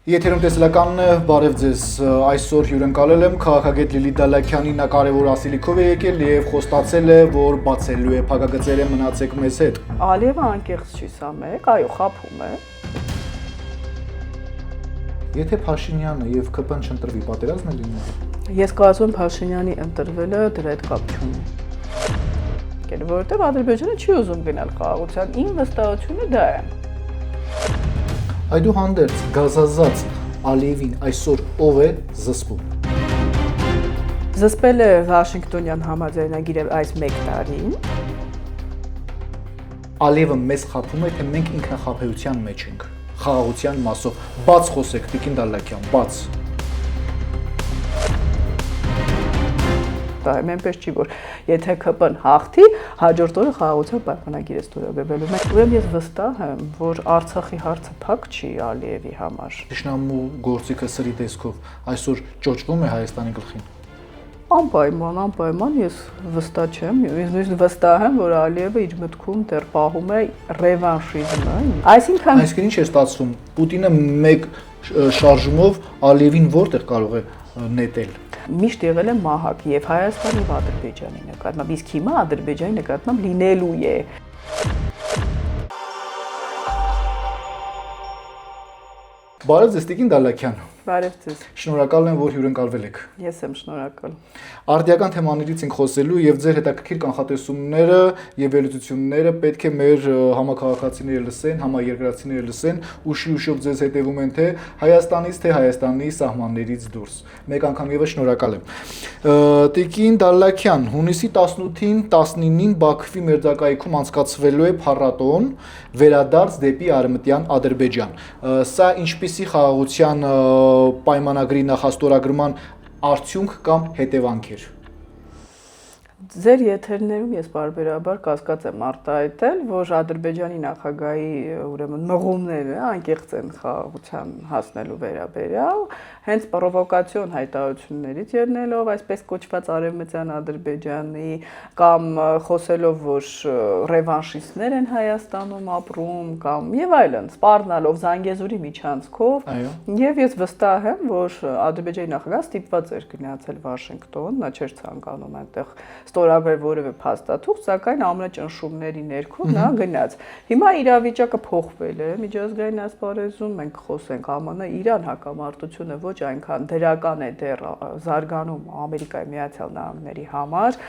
Եթերում տեսլականն է, բարև ձեզ, այսօր հյուրընկալել եմ քաղաքագետ Լիլիթ Դալաքյանի, նա կարևոր ասելիքով է եկել և խոստացել է, որ բացելու է փակագծերը, մնացեք մեզ հետ։ Ալիևը անկեղծ չի, սա մեկ, այո, խաբում է։ Եթե Փաշինյանը և ԿՊ-ն չընտրվի, պատերազմ է լինի։ Ես կարծում եմ Փաշինյանի ընտրվելը դրա հետ կապ չունի։ Որովհետև Ադրբեջանը չի ուզում գնալ խաղաղության, իմ վստահությունը դա է։ Այդուհանդերձ գազազած Ալիևին այսօր ով է զսպում։ Զսպել է Վաշինգտոնյան համաձայնագիրը այս մեկ տարին։ Ալիևը մեզ խաբում է, թե մենք ինքնախաբեության մեջ ենք, խաղաղության մասով։ Բաց խոսեք, Տիկին Դալաքյան, բաց։ Այնպես չի, որ եթե ԿՊ-ն հաղթի, հաջորդ օրը խաղաղության պայմանագիր է ստորագրվելու։ Ուրեմն ես վստահ եմ, որ Արցախի հարցը փակ չի Ալիևի համար։ Թշնամու գործիքը սրի տեսքով այսօր ճոճվում է Հայաստանի գլխին։ Անպայման ես վստահ չեմ, ես նույնիսկ վստահ եմ, որ Ալիևը իր մտքում դեռ պահում է ռևանշիզմը։ Այսինքն ինչ է ստացվում, Պուտինը մեկ շարժումով Ալիևին որտեղ կարող է նետել։ Միշտ եղել է մահակ եւ Հայաստանի եւ Ադրբեջանի նկատմամբ, իսկ հիմա Ադրբեջանի նկատմամբ լինելու է։ Բարև ձեզ, Տիկին Դալաքյան։ Բարև ձեզ։ Շնորհակալ եմ, որ հյուրընկալվել եք։ Ես եմ շնորհակալ։ Արդիական թեմաներից ենք խոսելու եւ ձեր հետաքրքիր կանխատեսումները եւ վերլուծությունները պետք է մեր համակարգացիները լսեն, համաերկրացիները լսեն, ուշի-ուշով ձեզ հետևում են թե Հայաստանից, թե Հայաստանի սահմաններից դուրս։ Մեկ անգամ եւս շնորհակալ եմ։ Տիկին Դալաքյան, հունիսի 18-ին, 19-ին Բաքվի մերձակայքում անցկացվելու է փառատոն վերադարձ դեպի արևմտյան Ադրբեջան։ Սա ինչպիսի խաղաղության պայմանագրի նախաստորագրման արդյունք կամ հետևանք էր։ Ձեր եթերներում ես բարբերաբար կասկած եմ արտահայտել, որ Ադրբեջանի նախագահի ուրեմն մղումները անկեղծ են խաղաղության հասնելու վերաբերյալ, հենց պրովոկացիոն հայտարարություններից ելնելով, այսպես կոչված արևմտյան Ադրբեջանի կամ խոսելով, որ ռևանշիստներ են Հայաստանում ապրում կամ եւ այլն, սպառնալով Զանգեզուրի միջանցքով, եւ ես վստահ եմ, որ Ադրբեջանի նախագահը ստիպված էր գնացել Վաշինգտոն, նա չէր ցանկանում այնտեղ ստորագրել որևէ փաստաթուղթ, սակայն ամենաճնշումների ներքո նա գնաց։ Հիմա իրավիճակը փոխվել է միջազգային ասպարեզում, մենք խոսենք ԱՄՆ-Իրան հակամարտությունը ոչ այնքան դրական է դեռ զարգանում Ամերիկայի Միացյալ Նահանգների համար։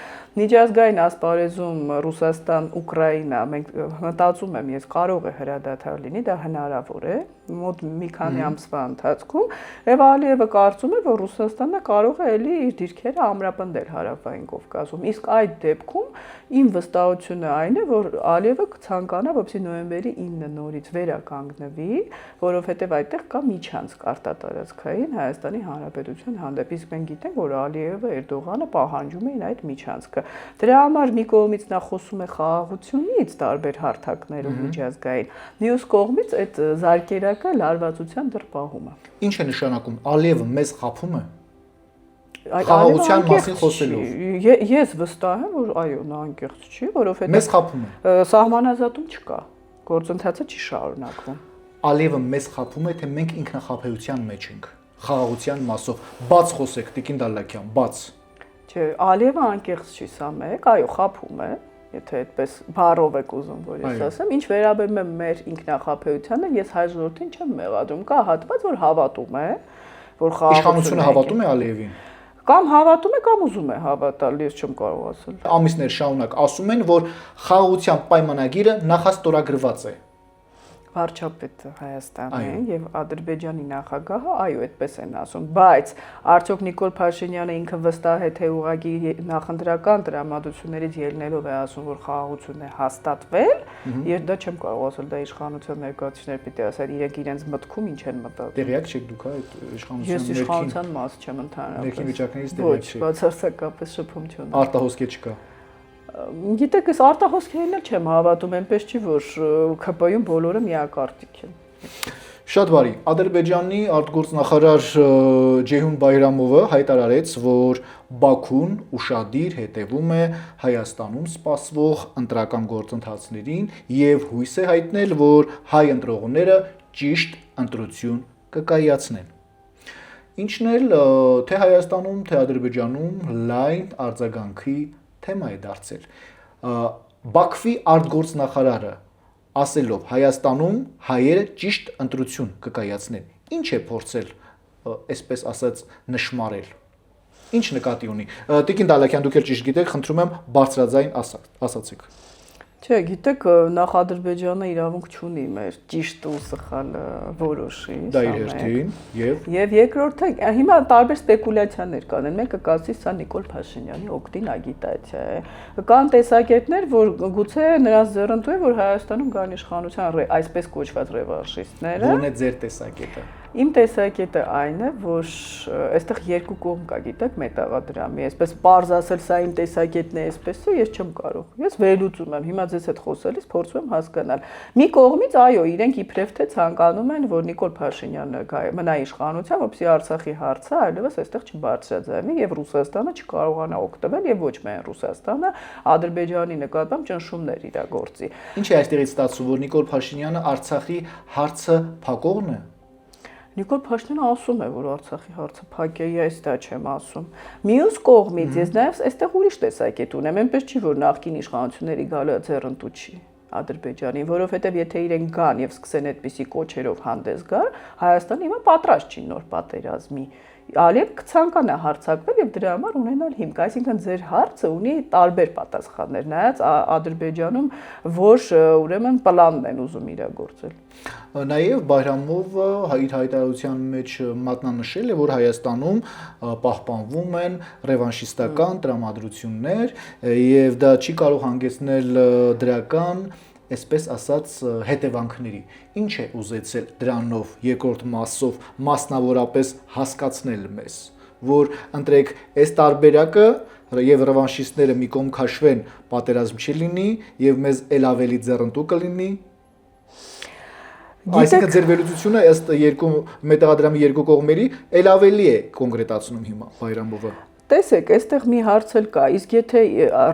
Միջազգային ասպարեզում Ռուսաստան-Ուկրաինա, մենք մտածում եմ, ես կարող է հրադադար լինի, դա հնարավոր է մոտ մի քանի ամսվա ընթացքում, եւ Ալիևը կարծում է, որ Ռուսաստանը կարող է էլի իր դիրքերը ամրապնդել Հարավային Կովկասում։ Իսկ այդ դեպքում իմ վստահությունը այն է, որ Ալիևը կցանկանա, որպեսզի նոյեմբերի 9-ը նորից վերականգնվի, որովհետեւ այդտեղ կա միջանցք արտատարածքային Հայաստանի Հանրապետության հանդեպ։ Իսկ մենք գիտենք, որ Ալիևը Էրդողանը պահանջում էին այդ միջանցքը։ Դրա համար մի կողմից նա խոսում է խաղաղությունից տարբեր հարթակներով միջազգային, մյուս կողմից այդ զարկերակը լարվածության դրպահումը։ Ինչ է նշանակում, Ալիևը մեզ խաբում է։ Խաղաղության մասին խոսելով։ Ես վստահ եմ, որ այո, նա անկեղծ չի, որովհետեւ մեզ խաբում է։ Սահմանազատում չկա, գործընթացը չի շարունակվում։ Ալիևը մեզ խաբում է, թե մենք ինքնախաբեության մեջ ենք, խաղաղության մասով։ Բաց խոսեք, Տիկին Դալաքյան, բաց։ Չէ, Ալիևը անկեղծ չի, սա մեկ, այո, խաբում է, եթե այդպես բառով եք ուզում, որ ես ասեմ, ինչ վերաբերում է մեր ինքնախաբեությանը, ես հայ ժողովրդին չեմ մեղադրում, կա հատված, որ հավատում է, որ իշխանությունը հավատում է Ալիևին։ Կամ հավատում է, կամ ուզում է հավատալ, ես չեմ կարող ասել։ Ամիսներ շարունակ ասում են, որ խաղաղության պայմանագիրը նախաստորագրված է։ Վարչապետը Հայաստանի եւ Ադրբեջանի նախագահը այո, այդպես են ասում, բայց արդյոք Նիկոլ Փաշինյանը ինքը վստահ է, թե ուղղակի նախընտրական տրամադրություններից ելնելով է ասում, որ խաղաղություն է հաստատվել, եւ դա չեմ կարող ասել, դա իշխանության ներկայացուցիչներ պիտի ասեն, իրենք իրենց մտքում ինչ են մտածում։ Տեղյակ չեք դուք, այդ իշխանության Ես իշխանության մաս չեմ ընդհանրապես։ Ներքին վիճակներից տեղյակ չեք։ Ոչ, բացարձակապես շփում չունեմ։ Արտահոսք չկա։ Գիտեք, ես արտահոսքերին էլ չեմ հավատում, այնպես չի, որ ԿՊ-ում բոլորը միակարծիք են։ Շատ բարի, Ադրբեջանի արտգործնախարար Ջեյհուն Բայրամովը հայտարարեց, որ Բաքուն ուշադիր հետևում է Հայաստանում սպասվող ընտրական գործընթացներին եւ հույս է հայտնել, որ հայ ընտրողները ճիշտ ընտրություն կկայացնեն։ Ինչն էլ թե Հայաստանում, թե Ադրբեջանում լայն արձագանքի թեմա է դարձել։ Բաքվի արտգործնախարարը ասելով Հայաստանում հայերը ճիշտ ընտրություն կկայացնեն։ Ինչ է փորձել, այսպես ասած, նշмарել։ Ինչ նկատի ունի։ Տիկին Դալաքյան, դուք էլ ճիշտ գիտեք, խնդրում եմ բարձրաձայն ասացեք։ Չէ, գիտեք, նախ Ադրբեջանը իրավունք չունի մեր ճիշտ ու սխալ որոշի։ Դա իր հերթին եւ երկրորդը հիմա տարբեր սպեկուլյացիաներ կան։ Մեկը կասի սա Նիկոլ Փաշինյանի օգտին ագիտացիա է։ Կան տեսակետներ, որ գուցե նրանց ձեռնտու է, որ Հայաստանում կան իշխանության այսպես կոչված ռևանշիստները։ Ո՞րն է ձեր տեսակետը։ Իմ տեսակետը այն է, որ այստեղ երկու կողմ կա, գիտեք, մետաղադրամի, այսպես պարզ ասել, սա իմ տեսակետն է, այսպես է, ես չեմ կարող։ Ես վերլուծում եմ, հիմա ձեզ հետ խոսելիս փորձում եմ հասկանալ։ Մի կողմից, այո, իրենք իբրև թե ցանկանում են, որ Նիկոլ Փաշինյանը մնա իշխանության, որպեսզի Արցախի հարցը այլևս այստեղ չբարձրաձայնվի եւ Ռուսաստանը չկարողանա օգտվել եւ ոչ միայն Ռուսաստանը Ադրբեջանի նկատմամբ ճնշումներ իրագործի։ Ինչ է այստեղից ստացվում, որ Նիկոլ Փաշինյանը Արցախի հարցը փակողն է։ Նիկոլ Փաշինյանը ասում է, որ Արցախի հարցը փակ է, ես դա չեմ ասում։ Մյուս կողմից ես նաև այստեղ ուրիշ տեսակետ ունեմ, այնպես չի, որ նախկին իշխանությունների գալը ձեռնտու չի Ադրբեջանին, որովհետև եթե իրենք գան եւ սկսեն այդպիսի կոչերով հանդես գալ, Հայաստանը հիմա պատրաստ չի նոր պատերազմի։ Ալիև կցանկանա հարձակվել եւ դրա համար ունենալ հիմք, այսինքն ձեր հարցը ունի տարբեր պատասխաններ, նայած Ադրբեջանում որ ուրեմն պլանն են ուզում իրագործել։ Նաև Բայրամովը իր հայտարարության մեջ մատնանշել է, որ Հայաստանում պահպանվում են ռևանշիստական տրամադրություններ եւ դա չի կարող հանգեցնել դրական, այսպես ասած, հետևանքների։ Ինչ է ուզեցել դրանով երկրորդ մասով մասնավորապես հասկացնել մեզ, որ ընտրեք այս տարբերակը եւ ռևանշիստները մի կողմ քաշվեն, պատերազմ չի լինի եւ մեզ ել ավելի ձեռնտու կլինի։ Այսինքն ձեր վերլուծությունը ըստ երկու մետաղադրամի երկու կողմերի ել ավելի է կոնկրետացնում հիմա Բայրամովը։ Տեսեք, այստեղ մի հարց էլ կա, իսկ եթե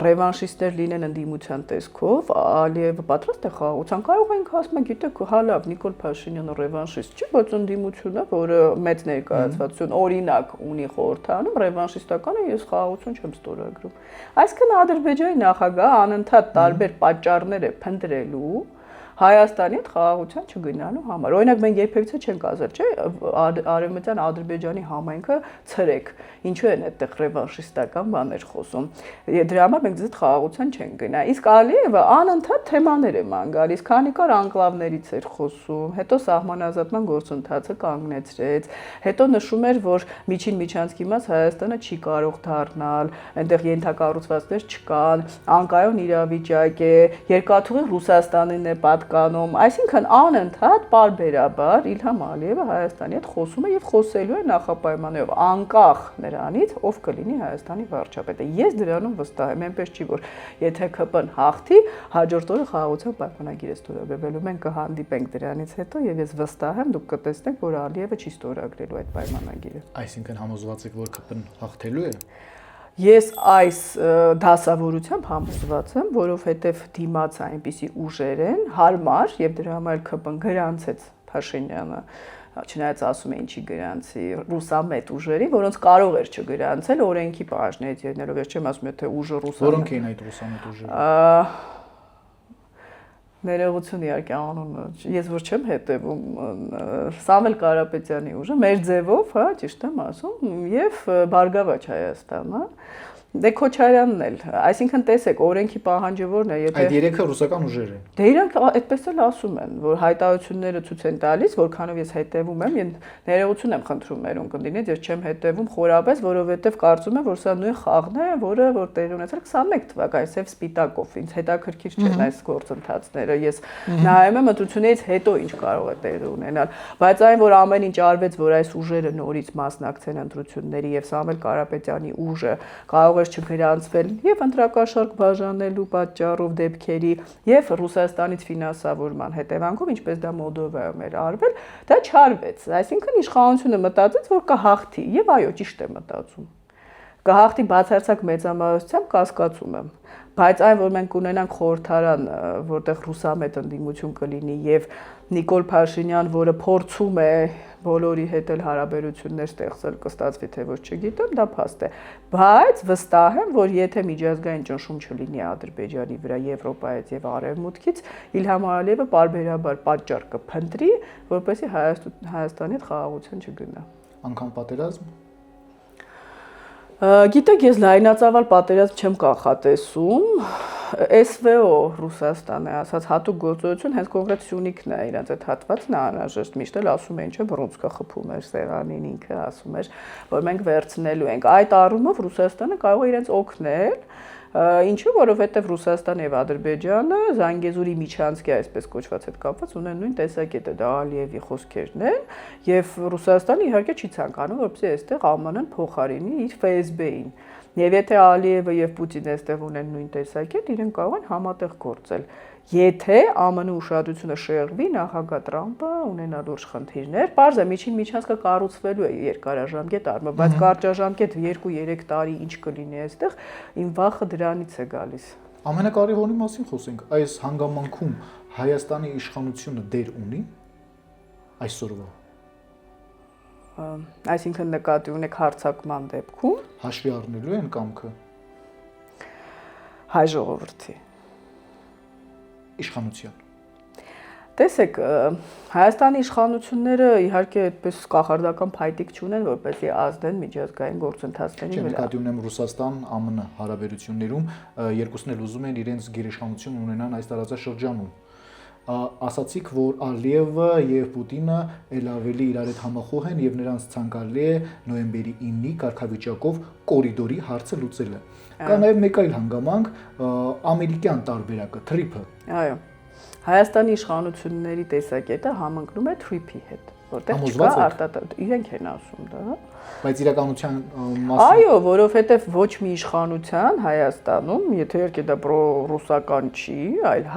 ռևանշիստներ լինեն ընդդիմության տեսքով, Ալիևը պատրաստ է խաղաղության, կարող ենք ասում, գիտեք, հա լավ, Նիկոլ Փաշինյանը ռևանշիստ չի, բայց ընդդիմությունը, որը մեծ ներկայացվածություն, օրինակ ունի խորհրդանում, ռևանշիստականը ես խաղաղություն չեմ ստորագրում։ Այսինքն Ադրբեջանի նախագահը անընդհատ տարբեր պատճառներ է փնտրելու Հայաստանի հետ խաղաղության չգնալու համար։ Օրինակ մենք երբևիցե չենք ասել, չէ, Արևմտյան Ադրբեջանի համայնքը ցրեք, ինչու են այդտեղ ռևանշիստական բաներ խոսում։ Դրա համար մենք ձեզ խաղաղության չենք գնա։ Իսկ Ալիևը անընդհատ թեմաներ է ման գալիս, քանի կար անկլավներից էր խոսում, հետո սահմանազատման գործընթացը կանգնեցրեց, հետո նշում էր, որ միջին միջանցքի մաս Հայաստանը չի կարող դառնալ, այնտեղ ենթակառուցվածքներ չկան, անկայուն իրավիճակ է, երկաթուղի Ռուսաստանին է կանոն, այսինքն անընդհատ պարբերաբար Իլհամ Ալիևը Հայաստանի հետ խոսում է եւ խոսելու է նախապայմաններով անկախ նրանից, ով կլինի Հայաստանի վարչապետը։ Ես դրանում վստահ եմ, այնպես չի, որ եթե ԿՊ-ն հաղթի, հաջորդ օրը խաղաղության պայմանագիր է ստորագրվելու։ Մենք կհանդիպենք դրանից հետո եւ ես վստահ եմ, դուք կտեսնեք, որ Ալիևը չի ստորագրելու այդ պայմանագիրը։ Այսինքն համոզված եք, որ ԿՊ-ն հաղթելու է։ Ես այս դասավորությամբ համոզված եմ, որովհետև դիմաց այնպիսի ուժեր են հարմար եւ դրա համար ԿՊ-ն գրանցեց Փաշինյանը, չնայած ասում է ինչի գրանցի ռուսամետ ուժերի, որոնց կարող էր չգրանցել օրենքի պահանջներից ելնելով, ես չեմ ասում թե ուժը ռուսամետ։ Որոնք էին այդ ռուսամետ ուժերը։ Ներողություն իհարկե անունը, ես որ չեմ հետևում Սամվել Կարապետյանի ուժը, մեր ձևով, հա, ճիշտ եմ ասում, եւ Բարգավաճ Հայաստանը, դե Քոչարյանն էլ, այսինքն տեսեք, օրենքի պահանջը որն է, եթե այդ երեքը ռուսական ուժեր են։ Դե իրանք այդպես էլ ասում են, որ հայտարարությունները ցույց են տալիս, որքանով ես հետևում եմ, ես ներողություն եմ խնդրում մերուն կնդինից, ես չեմ հետևում խորապես, որովհետեւ կարծում եմ, որ սա նույն խաղն է, որը որ տեղի ունեցել 21 թվականին Սև Սպիտակով, ինձ հետաքրքիր չեն այս գործընթացները, ես նայում եմ ընտրությունից հետո ինչ կարող է տեղի ունենալ, բայց այն որ ամեն ինչ արվեց, որ այս ուժերը նորից մասնակցեն ընտրությունների եւ Սամվել Կարապետյանի ուժը կարող չգրանցվել եւ ընտրակաշարք բաժանելու պատճառով դեպքերի եւ Ռուսաստանից ֆինանսավորման հետևանքով, ինչպես դա Մոլդովայում էր արվել, դա չարվեց։ Այսինքն իշխանությունը մտածեց, որ կհաղթի եւ այո, ճիշտ է մտածում։ կհաղթի բացարձակ մեծամասնությամբ կասկածում եմ, բայց այն որ մենք ունենանք խորհրդարան, որտեղ ռուսամետ ընդդիմություն կլինի եւ Նիկոլ Փաշինյան, որը փորձում է բոլորի հետ էլ հարաբերություններ ստեղծել, կստացվի թե ոչ չգիտեմ, դա փաստ է, բայց վստահ եմ, որ եթե միջազգային ճնշում չլինի Ադրբեջանի վրա Եվրոպայից եւ Արևմուտքից, Իլհամ Ալիևը պարբերաբար պատճառ կփնտրի, որպեսզի Հայաստանի հետ խաղաղության չգնա։ Անկամ պատերազմ։ Գիտեք, ես լայնածավալ պատերազմ չեմ կանխատեսում, SVO Ռուսաստանը ասած հատուկ գործողություն հենց կոնկրետ Սյունիքն է, իրենց այդ հատվածն է անհրաժեշտ, միշտ էլ ասում էին, չէ, բռունցքը խփում էր սեղանին, ինքը ասում էր, որ մենք վերցնելու ենք։ Այդ առումով Ռուսաստանը կարող է իրենց օգնել, ինչու, որովհետև Ռուսաստանը եւ Ադրբեջանը Զանգեզուրի միջանցքի այսպես կոչված հետ կապված ունեն նույն տեսակետը, դա Ալիևի խոսքերն են, եւ Ռուսաստանը իհարկե չի ցանկանում, որպեսզի այստեղ ԱՄՆ-ն փոխարինի իր ՖՍԲ-ին։ Եվ եթե Ալիևը եւ Պուտինը այստեղ ունեն նույն տեսակետ, իրենք կարող են համատեղ գործել։ Եթե ԱՄՆ-ի ուշադրությունը շեղվի, նախագահ Տրամպը ունենա լուրջ խնդիրներ, պարզ է միջին միջանցքը կառուցվելու է երկարաժամկետ առումով, բայց կարճաժամկետ 2-3 տարի ինչ կլինի այստեղ, իմ վախը դրանից է գալիս։ Ամենակարևորի մասին խոսենք, այս հանգամանքում Հայաստանի իշխանությունը դեր ունի այսօրվա։ Այսինքն նկատի ունեք հարձակման դեպքում Հաշվի առնելու են կամքը հայ ժողովրդի իշխանության։ Տեսեք, Հայաստանի իշխանությունները իհարկե այդպես կախարդական փայտիկ չունեն, որպեսզի ազդեն միջազգային գործընթացների վրա։ Նկատի ունեմ Ռուսաստան, ԱՄՆ հարաբերություններում երկուսն էլ ուզում են իրենց գերիշխանություն ունենան այս տարածաշրջանում։ Ասացիք, որ Ալիևը եւ Պուտինը ել ավելի իրար հետ համախոհ են եւ նրանց ցանկալի է նոյեմբերի 9-ի կարգավիճակով կորիդորի հարցը լուծելը։ Կա նաեւ մեկ այլ հանգամանք, ամերիկյան տարբերակը, թրիփը։ Այո։ Հայաստանի իշխանությունների տեսակետը համընկնում է թրիփի հետ, որտեղ չկա արտադրություն, իրենք են ասում դա։ Բայց իրականության մասը Այո, որովհետեւ ոչ մի իշխանության Հայաստանում, եթե իհարկե դա պրոռուսական չի, այլ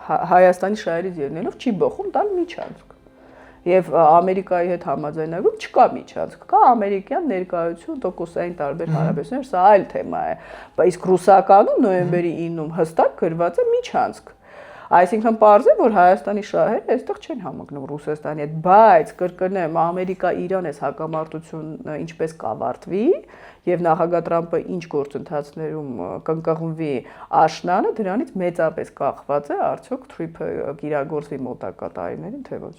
Հայաստանի շահերից ելնելով չի բխում տալ միջանցք։ Եվ Ամերիկայի հետ համաձայնագրում չկա միջանցք, կա ամերիկյան ներկայություն, տոկոսային տարբեր հարաբերություններ, սա այլ թեմա է։ Իսկ ռուսականում նոյեմբերի 9-ում հստակ գրված է միջանցք։ Այսինքն պարզ է, որ Հայաստանի շահերը այստեղ չեն համընկնում Ռուսաստանի հետ, բայց կրկնեմ, Ամերիկա-Իրան այս հակամարտությունը ինչպես կավարտվի եւ նախագահ Տրամպը ինչ գործընթացներում կընկղմվի աշնանը, դրանից մեծապես կախված է արդյոք թրիփը կիրագործվի մոտակա տարիներին, թե ոչ։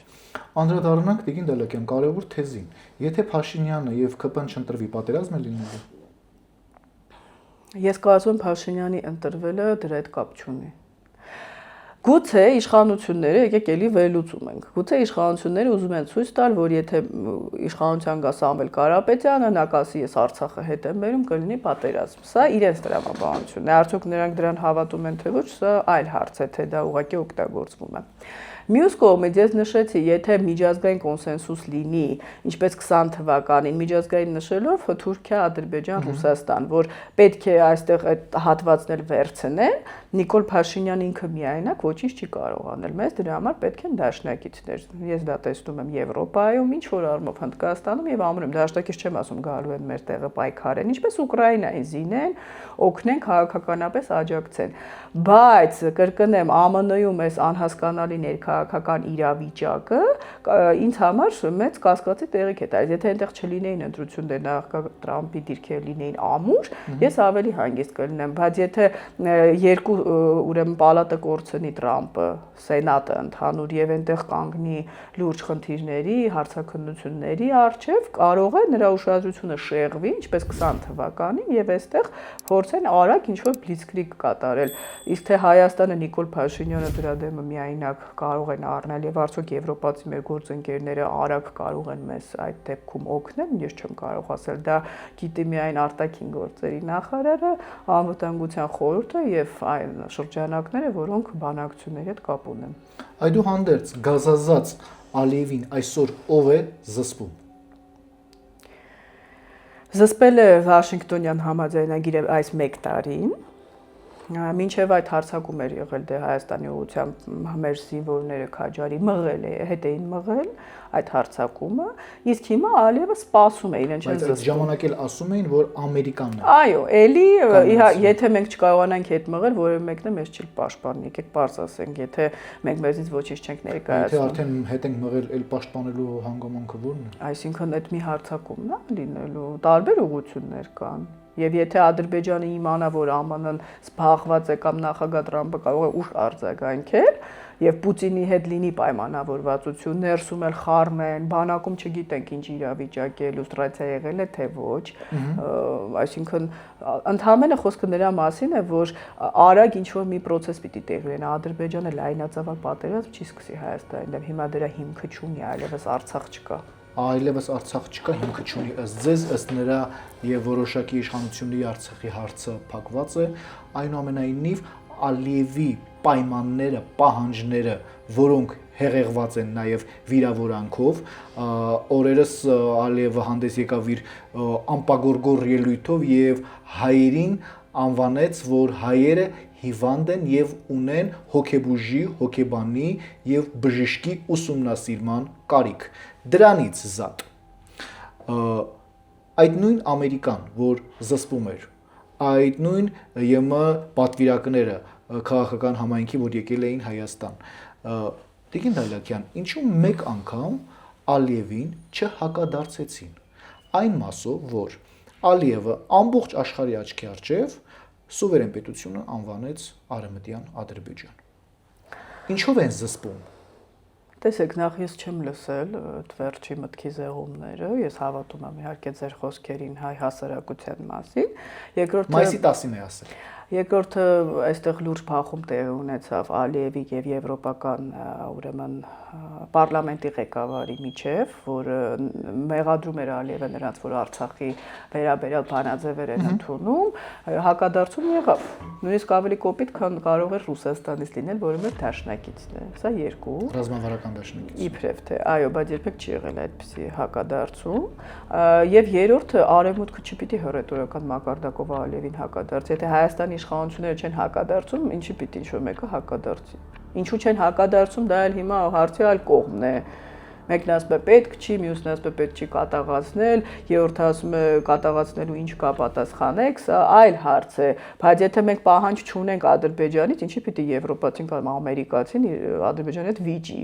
Անդրադառնանք Տիգին Դալակյան կարևոր թեզին։ Եթե Փաշինյանը եւ ԿՊ-ն չընտրվի, պատերազմ է լինելու։ Ես կարծում եմ Փաշինյանի ընտրվելը դրա հետ կապ չունի։ Գուցե իշխանությունները, եկեք էլի վերլուծում ենք, գուցե իշխանությունները ուզում են ցույց տալ, որ եթե իշխանության գա Սամվել Կարապետյանը, նա կասի ես Արցախը հետ եմ բերում, կլինի պատերազմ։ Սա իրենց տրամաբանությունն է, արդյոք նրանք դրան հավատում են թե ոչ, սա այլ հարց է, թե դա ուղղակի օգտագործվում է։ Մյուս կողմից ես նշեցի, եթե միջազգային կոնսենսուս լինի, ինչպես 20 թվականին միջազգային նշելով Թուրքիա, Ադրբեջան, Ռուսաստան, որ պետք է այստեղ այդ հատվածներ վերցնեն, Նիկոլ Փաշինյանը ինքը միայնակ ոչինչ չի կարող անել։ Մեզ դրա համար պետք են դաշնակիցներ։ Ես դա տեսնում եմ Եվրոպայում, ինչ որ առումով Հնդկաստանում եւ ԱՄՆ-ում, դաշնակից չեմ ասում գալու են մեր տեղը պայքարեն, ինչպես Ուկրաինային զինեն, օգնեն քաղաքականապես աջակցեն։ Բայց կրկնեմ, ԱՄՆ-ում այս անհասկանալի ներքաղաքական իրավիճակը ինձ համար մեծ կասկածի տեղիք է տալիս։ Եթե այնտեղ չլինեին ընտրություններ, նախագահ Տրամպի դիրքերը լինեին ամուր, ես ավելի հանգիստ կլինեմ, բայց եթե երկու ուրեմն պալատը կորցնի Տրամպը, սենատը ընդհանուր եւ այնտեղ կանգնի լուրջ խնդիրների, հարցաքննությունների առջեւ, կարող է նրա ուշադրությունը շեղվի, ինչպես 20 թվականին եւ այստեղ փորձեն արագ ինչ-որ բլիցկրիգ կատարել։ Իսկ թե Հայաստանը Նիկոլ Փաշինյանը դրա դեմը միայնակ կարող են առնել եւ արդյոք եվրոպացի մեր գործընկերները արագ կարող են մեզ այդ դեպքում օգնել, ես չեմ կարող ասել, դա գիտի միայն արտաքին գործերի նախարարը, անվտանգության խորհուրդը եւ այն շրջանակները, որոնք բանակցությունների հետ կապ ունեն։ Այդուհանդերձ գազազած Ալիևին այսօր ով է զսպում։ Զսպել է Վաշինգտոնյան համաձայնագիրը այս 1 տարին, Մինչև այդ հարձակում էր եղել դե Հայաստանի ուղղությամբ մեր զինվորները քաջարի մղել հետ էին մղել այդ հարձակումը, իսկ հիմա Ալիևը սպասում է իրեն չեն զսպում։ Բայց այդ ժամանակ էլ ասում էին, որ Ամերիկանն է։ Այո, էլի եթե մենք չկարողանանք հետ մղել, որևէ մեկն է մեզ չի պաշտպանի, եկեք բարձ ասենք, եթե մենք մեզից ոչինչ չենք ներկայացնում։ Եթե արդեն հետ ենք մղել, էլ պաշտպանելու հանգամանքը ո՞րն է։ Այսինքն այդ մի հարձակումն է լինելու, տարբեր ուղղություններ կան։ Եվ եթե Ադրբեջանը իմանա, որ ԱՄՆ-ն զբաղված է կամ նախագահ Տրամպը կարող է ուժ արձագանքել, եւ Պուտինի հետ լինի պայմանավորվածություն, ներսում էլ խառնեն, բանակում չգիտենք ինչ իրավիճակ է, լուստրացիա եղել է թե ոչ, այսինքն ընդհանրապես խոսքը նրա մասին է, որ արագ ինչ որ մի process պիտի տեղի ունենա, Ադրբեջանը լայնածավալ պատերազմ չի սկսի Հայաստանի դեմ, հիմա դրա հիմքը չունի, այլևս Արցախ չկա։ Այլևս Արցախ չկա, հիմքը չունի ըստ ձեզ, ըստ նրա եւ որոշակի իշխանությունների Արցախի հարցը փակված է, այնուամենայնիվ Ալիևի պայմանները, պահանջները, որոնք հեղեղված են նաև վիրավորանքով, օրերս Ալիևը հանդես եկավ իր ամպագորգոր ելույթով եւ հայերին անվանեց, որ հայերը հիվանդ են եւ ունեն հոգեբուժի, հոգեբանի եւ բժշկի ուսումնասիրման կարիք։ Դրանից զատ այդ նույն Ամերիկան, որ զսպում էր, այդ նույն ԵՄ պատվիրակները քաղաքական համայնքի, որ եկել էին Հայաստան, Տիկին Դալակյան, ինչու մեկ անգամ Ալիևին չհակադարձեցին այն մասով, որ Ալիևը ամբողջ աշխարհի աչքի առջև սուվերեն պետությունը անվանեց Արևմտյան Ադրբեջան։ Ինչով են զսպում։ Տեսեք, նախ ես չեմ լսել վերջի մտքի զեղումները, ես հավատում եմ իհարկե ձեր խոսքերին հայ հասարակության մասին։ Երկրորդը Մայիսի 10-ին է ասել։ Երկրորդը այստեղ լուրջ փախում տեղի ունեցավ Ալիևի եւ եվրոպական ուրեմն պարլամենտի ղեկավարի միջև, որ մեղադրում էր Ալիևը նրանց, որ Արցախի վերաբերյալ բանաձևեր են ընդունում, հակադարձում եղավ։ Նույնիսկ ավելի կոպիտ, քան կարող էր Ռուսաստանից լինել, որը մեր դաշնակիցն է։ Սա երկու։ Ռազմավարական դաշնակից։ Իբրև թե, այո, բայց երբեք չի եղել այդպիսի հակադարձում։ Եվ երրորդը արևմուտքը չպիտի հռետորական մակարդակով Ալիևին հակադարձի։ Եթե Հայաստանի իշխանությունները չեն հակադարձում, ինչի պիտի ինչ-որ մեկը հակադարձի։ Ինչու չեն հակադարձում, դա էլ հիմա հարցի այլ կողմն է։ Մեկն ասում է պետք չի, մյուսն ասում է պետք չի կատաղացնել, երրորդը ասում է կատաղացնելու ինչ կա պատասխանեք, սա այլ հարց է, բայց եթե մենք պահանջ չունենք Ադրբեջանից, ինչի պիտի եվրոպացին կամ ամերիկացին Ադրբեջանի հետ վիճի։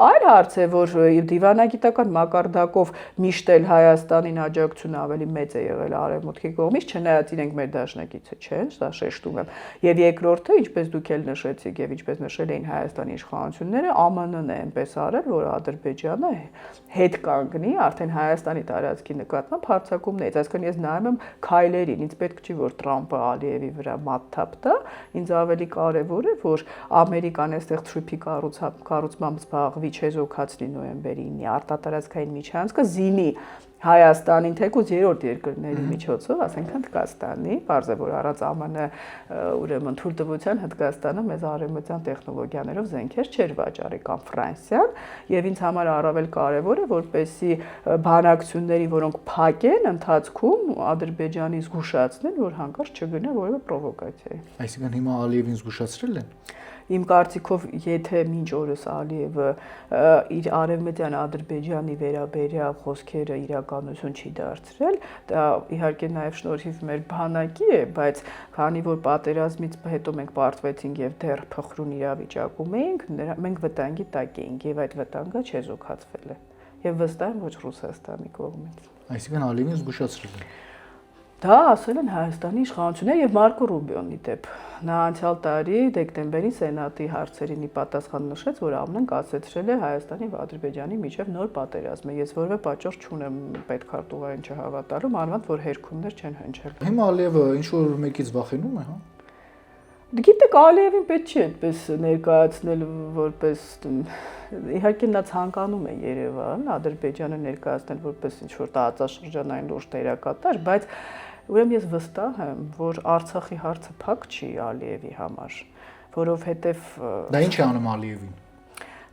Այլ հարց է, որ դիվանագիտական մակարդակով միշտ էլ Հայաստանին աջակցությունը ավելի մեծ է եղել արևմուտքի կողմից, չնայած իրենք մեր դաշնակիցը չեն, սա շեշտում եմ։ Եվ երկրորդը, ինչպես դուք էլ նշեցիք եւ ինչպես նշել էին Հայաստանի իշխանությունները, ԱՄՆ-ն է այնպես արել, որ Ադրբեջանը հետ կանգնի արդեն Հայաստանի տարածքի նկատմամբ հարձակումներից, այսինքն ես նայում եմ քայլերին, ինձ պետք չի որ Տրամպը Ալիևի վրա մատթափ տա, ինձ ավելի կարևոր է, որ Ամերիկան այստեղ թրիփի կառուցմամբ զբաղվի չեզոքացնի նոյեմբերի 9-ի արտատարածքային միջանցքը զինի Հայաստանին թեկուզ երրորդ երկրների միջոցով, ասենք Հնդկաստանի, բարձ է որ առանց ԱՄՆ ուրեմն թույլտվության Հնդկաստանը մեզ արևմտյան տեխնոլոգիաներով զենքեր չէր վաճառի կամ Ֆրանսիան, եւ ինձ համար առավել կարեւոր է որպեսզի բանակցությունների, որոնք փակ են, ընթացքում Ադրբեջանի զգուշացնել, որ հանկարծ չգնա որևէ պրովոկացիայի։ Այսինքն հիմա Ալիևին զգուշացրել են։ Իմ կարծիքով, եթե մինչ օրս Ալիևը իր արևմտյան Ադրբեջանի վերաբերյալ խոսքերը իրականություն չի դարձրել, դա իհարկե նաև շնորհիվ մեր բանակի է, բայց քանի որ պատերազմից հետո մենք պարտվեցինք եւ դեռ փխրուն իրավիճակում էինք, մենք վտանգի տակ էինք եւ այդ վտանգը չեզոքացվել է։ Եվ վստահ եմ ոչ Ռուսաստանի կողմից։ Այսինքն Ալիևին զգուշացրել են։ Դա ասել են Հայաստանի իշխանությունները եւ Մարկո Ռուբիոնի դեպ։ Նա անցյալ տարի դեկտեմբերին Սենատի հարցերին պատասխան նշեց, որ ԱՄՆ-ն կասեցրել է Հայաստանի եւ Ադրբեջանի միջև նոր պատերազմը։ Ես որևէ պատճառ չունեմ պետքարտուղային չհավատալու, մանավանդ որ հերքումներ չեն հնչել։ Հիմա Ալիևը ինչ որ մեկից վախենում է, հա։ Գիտեք, Ալիևին պետք չի այդպես ներկայացնել որպես իհարկե նա ցանկանում է Երևան, Ադրբեջանը ներկայացնել որպես ինչ որ տարածաշրջանային լուրջ դերակատար, բայց ուրեմն ես վստահ եմ, որ Արցախի հարցը փակ չի Ալիևի համար, որովհետև Դա ինչ է անում Ալիևին։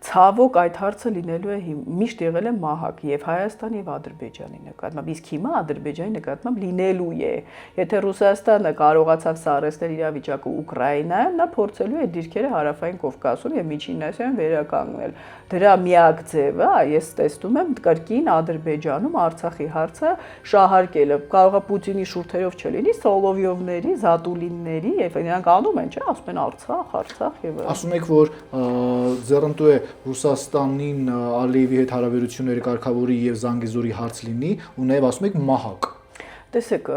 Ցավոք այդ հարցը լինելու է միշտ եղել է մահակ եւ Հայաստանի եւ Ադրբեջանի նկատմամբ, իսկ հիմա Ադրբեջանի նկատմամբ լինելու է։ Եթե Ռուսաստանը կարողացավ սարեցնել իրավիճակը Ուկրաինայում, նա փորձելու է դիրքերը Հարավային Կովկասում եւ Միջին Ասիայում վերականգնել։ Դրա միակ ձևը, ես տեսնում եմ, կրկին Ադրբեջանում Արցախի հարցը շահարկելը։ Կարող է Պուտինի շուրթերով չլինի, Սոլովյովների, Զատուլինների եւ նրանք անում են, չէ՞, ասում են Արցախ եւ ասում եք, որ ձեռնտու է Ռուսաստանին Ալիևի հետ հարաբերությունների կարգավորի եւ Զանգեզուրի հարց լինի, ու նաեւ ասում եք մահակ։ Տեսեք,